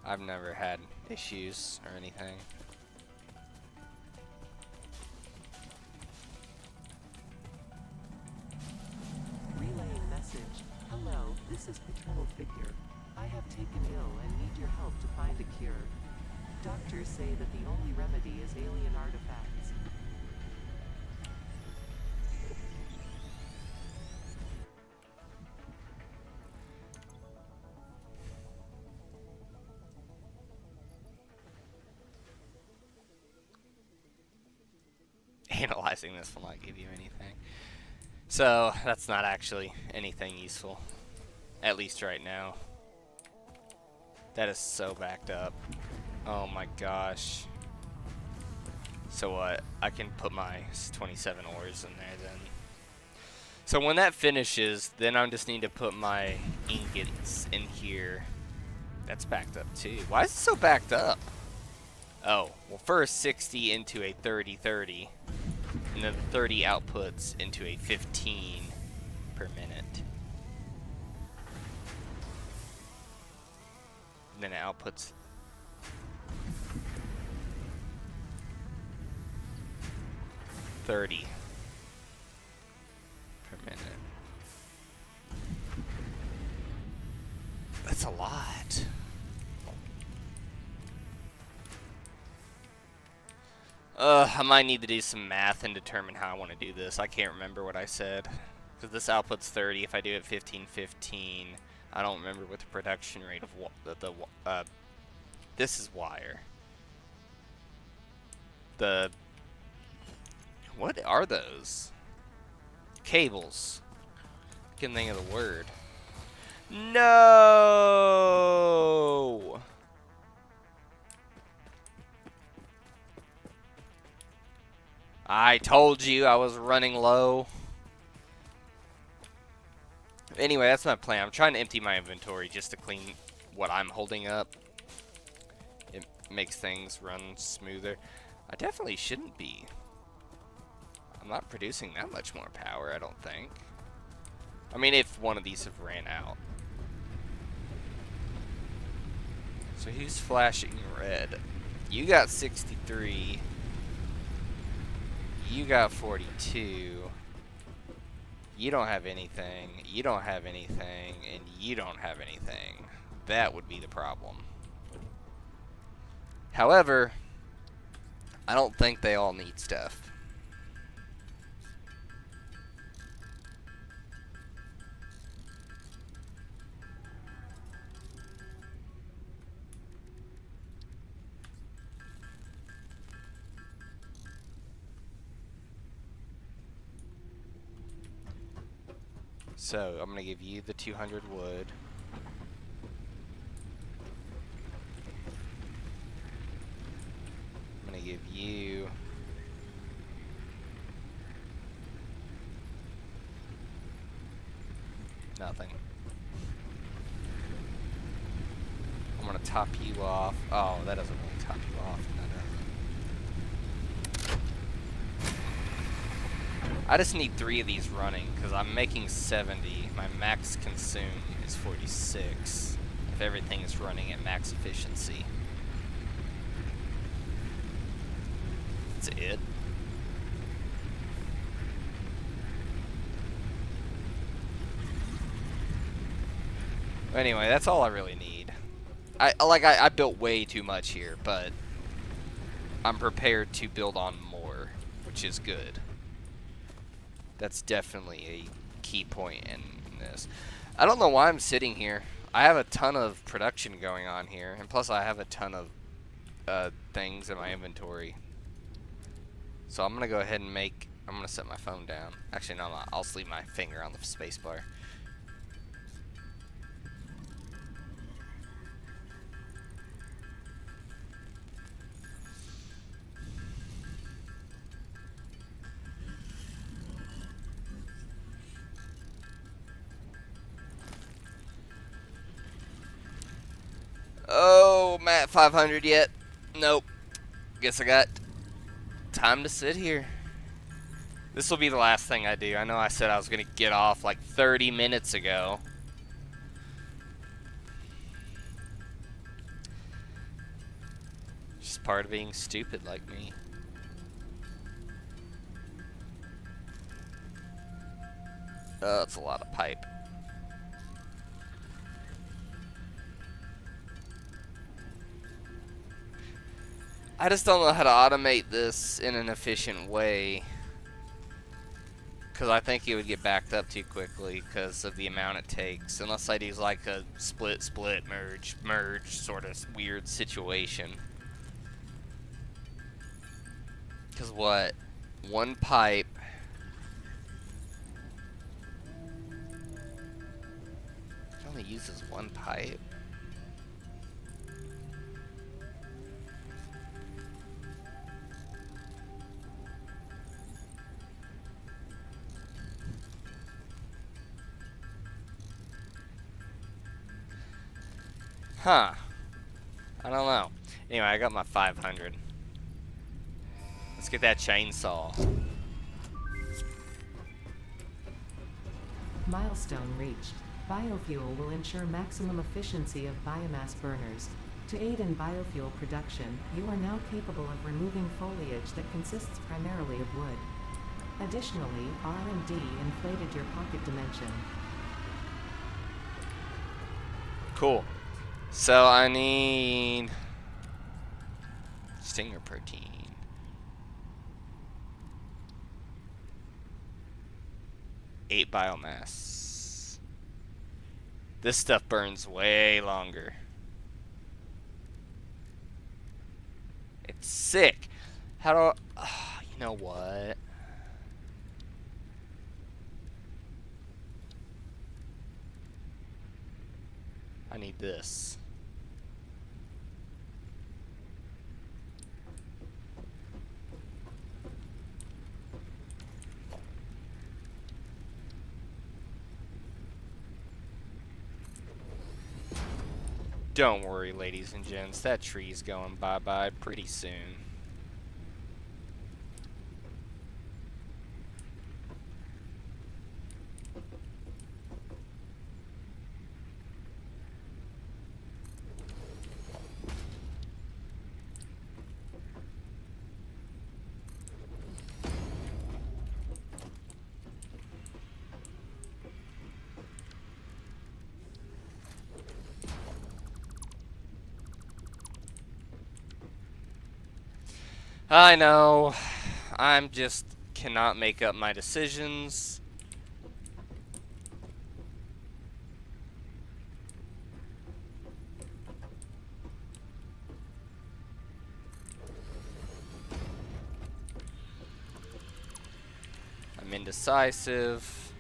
I've never had issues or anything. Relaying message. Hello, this is Paternal Figure. I have taken ill and need your help to find a cure. Doctors say that the only remedy is alien artifacts. Analyzing this will not give you anything. So, that's not actually anything useful. At least right now. That is so backed up. Oh my gosh. So what? I can put my 27 ores in there then. So when that finishes, then I just need to put my ingots in here. That's backed up too. Why is it so backed up? Oh, well first 60 into a 30-30. And then the 30 outputs into a 15 per minute. And then it outputs 30 per minute. That's a lot. I might need to do some math and determine how I want to do this. I can't remember what I said. Because this outputs 30. If I do it 1515, I don't remember what the production rate of this is wire. What are those? Cables. Can't think of the word. No! I told you I was running low. Anyway, that's my plan. I'm trying to empty my inventory just to clean what I'm holding up. It makes things run smoother. I definitely shouldn't be. I'm not producing that much more power, I don't think. I mean, if one of these have ran out. So who's flashing red? You got 63. You got 42. You don't have anything. You don't have anything. And you don't have anything. That would be the problem. However, I don't think they all need stuff. So, I'm going to give you the 200 wood. I'm going to give you... nothing. I'm going to top you off. Oh, that doesn't really top you off. No, I just need 3 of these running because I'm making 70. My max consume is 46 if everything is running at max efficiency. That's it. Anyway, that's all I really need. I built way too much here, but I'm prepared to build on more, which is good. That's definitely a key point in this. I don't know why I'm sitting here. I have a ton of production going on here, and plus I have a ton of things in my inventory. So I'm going to go ahead and I'm going to set my phone down. Actually, no, I'll just leave my finger on the spacebar. Oh, I'm at 500 yet? Nope. Guess I got time to sit here. This will be the last thing I do. I know I said I was going to get off like 30 minutes ago. Just part of being stupid like me. Oh, that's a lot of pipe. I just don't know how to automate this in an efficient way. Because I think it would get backed up too quickly because of the amount it takes. Unless I do like a split, merge sort of weird situation. Because what? One pipe. It only uses one pipe. Huh. I don't know. Anyway, I got my 500. Let's get that chainsaw. Milestone reached. Biofuel will ensure maximum efficiency of biomass burners. To aid in biofuel production, you are now capable of removing foliage that consists primarily of wood. Additionally, R&D inflated your pocket dimension. Cool. So I need stinger protein. Eight biomass. This stuff burns way longer. It's sick. How do I, you know what? I need this. Don't worry, ladies and gents, that tree's going bye-bye pretty soon. I know. I'm just cannot make up my decisions. I'm indecisive.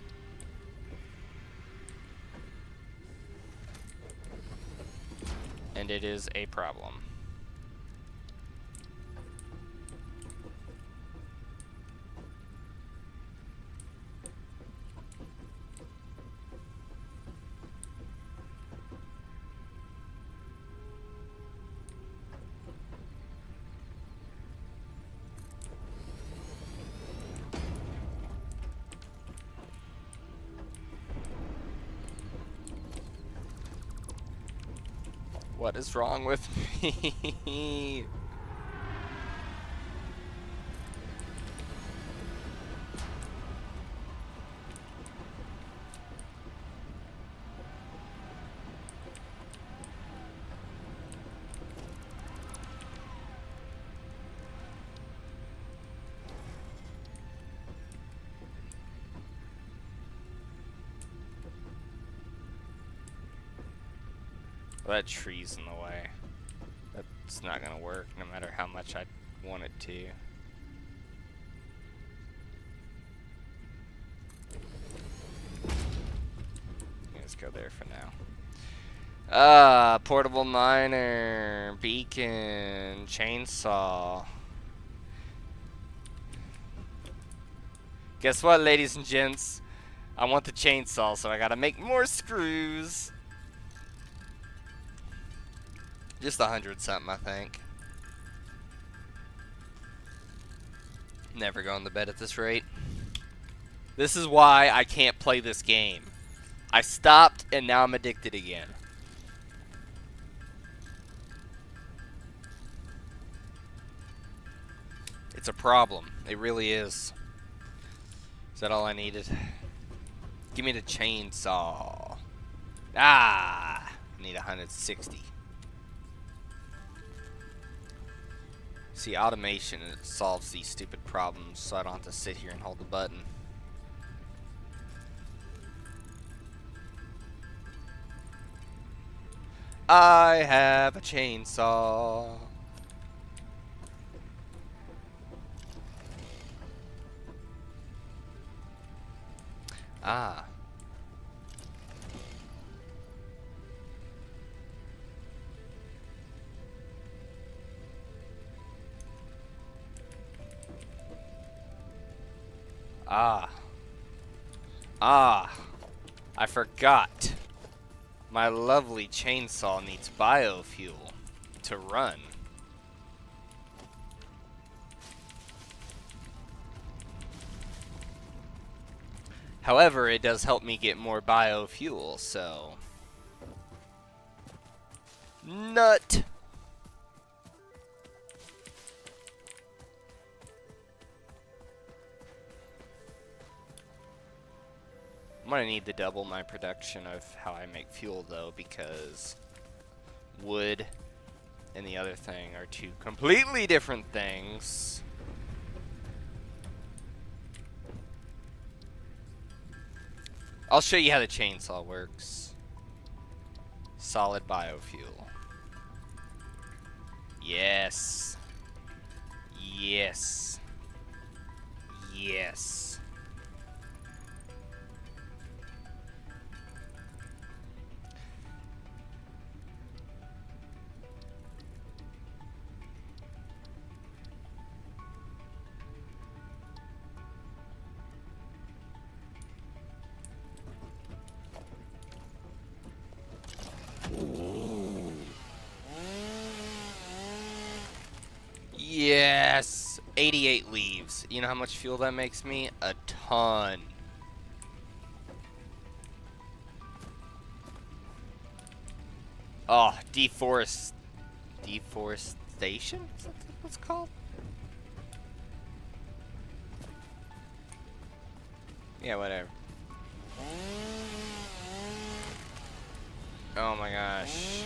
And it is a problem. What is wrong with me? Well, that tree's in the way. That's not gonna work, no matter how much I want it to. Let's go there for now. Portable miner, beacon, chainsaw. Guess what, ladies and gents? I want the chainsaw, so I gotta make more screws. Just 100 something, I think. Never going to bed at this rate. This is why I can't play this game. I stopped and now I'm addicted again. It's a problem. It really is. Is that all I needed? Give me the chainsaw. Ah! I need 160. See, automation solves these stupid problems, so I don't have to sit here and hold the button. I have a chainsaw. Ah. I forgot. My lovely chainsaw needs biofuel to run. However, it does help me get more biofuel, so... Nut! I'm gonna need to double my production of how I make fuel, though, because wood and the other thing are two completely different things. I'll show you how the chainsaw works. Solid biofuel. Yes. Yes. Yes. Yes! 88 leaves. You know how much fuel that makes me? A ton. Oh, deforestation? Is that what it's called? Yeah, whatever. Oh my gosh.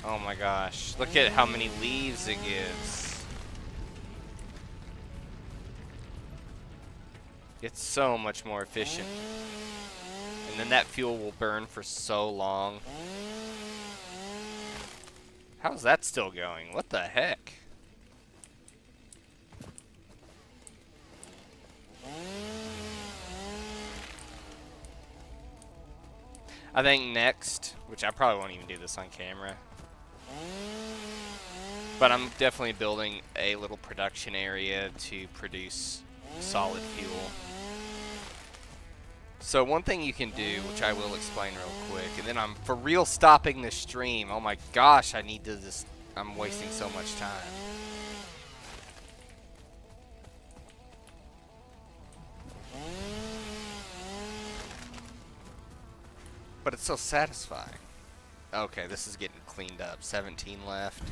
Oh my gosh. Look at how many leaves it gives. It's so much more efficient. And then that fuel will burn for so long. How's that still going? What the heck? I think next, which I probably won't even do this on camera, but I'm definitely building a little production area to produce solid fuel. So one thing you can do, which I will explain real quick, and then I'm for real stopping the stream. Oh my gosh, I need to just, I'm wasting so much time. But it's so satisfying. Okay, this is getting cleaned up. 17 left.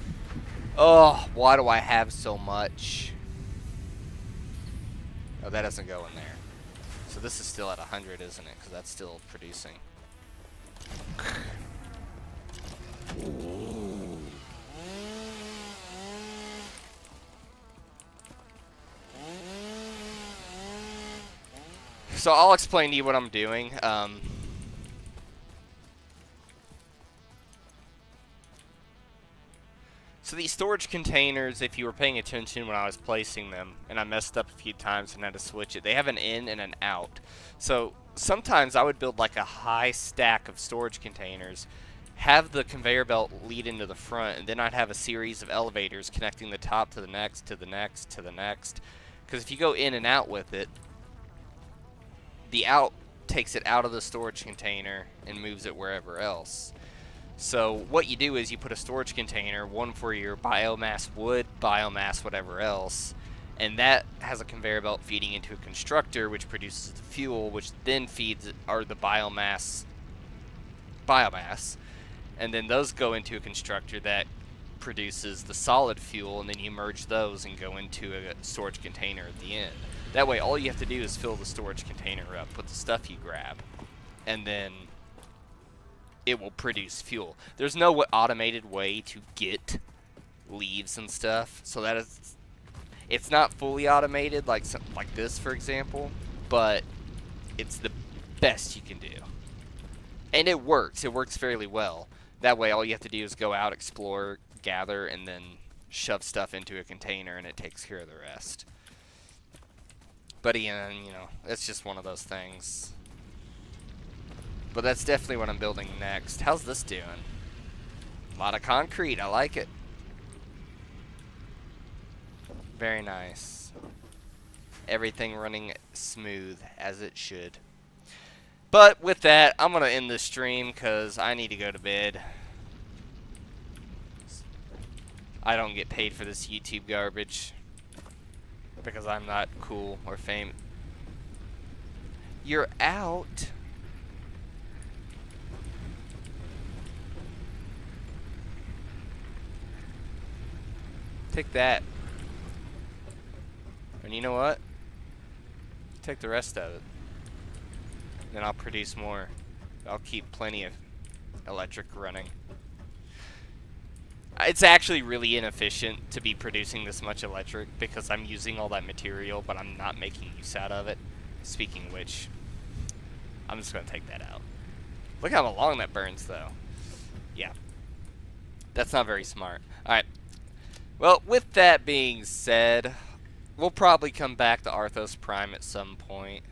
Oh, why do I have so much? Oh, that doesn't go in there. So this is still at 100, isn't it? Because that's still producing. So I'll explain to you what I'm doing. So these storage containers, if you were paying attention when I was placing them, and I messed up a few times and had to switch it, they have an in and an out. So sometimes I would build like a high stack of storage containers, have the conveyor belt lead into the front, and then I'd have a series of elevators connecting the top to the next, to the next, to the next. Because if you go in and out with it, the out takes it out of the storage container and moves it wherever else. So what you do is you put a storage container, one for your biomass wood, biomass whatever else, and that has a conveyor belt feeding into a constructor which produces the fuel, which then feeds the biomass, and then those go into a constructor that produces the solid fuel, and then you merge those and go into a storage container at the end. That way all you have to do is fill the storage container up with the stuff you grab, and then it will produce fuel. There's no automated way to get leaves and stuff, so that is, it's not fully automated like this, for example, but it's the best you can do. And it works. It works fairly well. That way all you have to do is go out, explore, gather, and then shove stuff into a container, and it takes care of the rest. But again, you know, it's just one of those things. But that's definitely what I'm building next. How's this doing? A lot of concrete. I like it. Very nice. Everything running smooth as it should. But with that, I'm going to end this stream because I need to go to bed. I don't get paid for this YouTube garbage because I'm not cool or famous. You're out. Take that. And you know what? Take the rest of it. Then I'll produce more. I'll keep plenty of electric running. It's actually really inefficient to be producing this much electric because I'm using all that material, but I'm not making use out of it. Speaking of which, I'm just going to take that out. Look how long that burns, though. Yeah. That's not very smart. Alright. Well, with that being said, we'll probably come back to Arthos Prime at some point.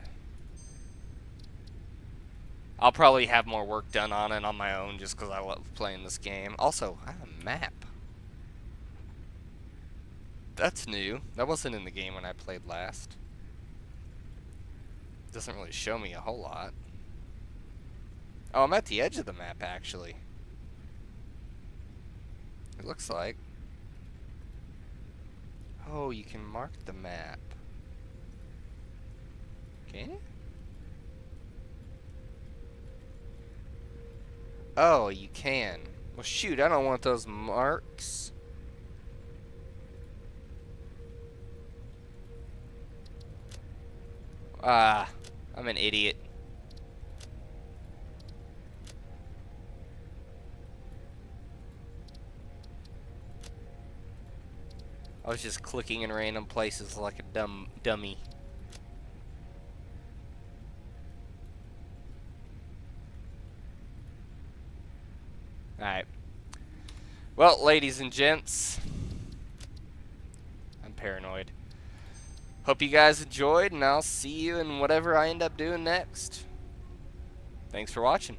I'll probably have more work done on it on my own just because I love playing this game. Also, I have a map. That's new. That wasn't in the game when I played last. Doesn't really show me a whole lot. Oh, I'm at the edge of the map, actually. It looks like. Oh, you can mark the map. Can you? Oh, you can. Well, shoot, I don't want those marks. Ah, I'm an idiot. I was just clicking in random places like a dummy. Alright. Well, ladies and gents, I'm paranoid. Hope you guys enjoyed, and I'll see you in whatever I end up doing next. Thanks for watching.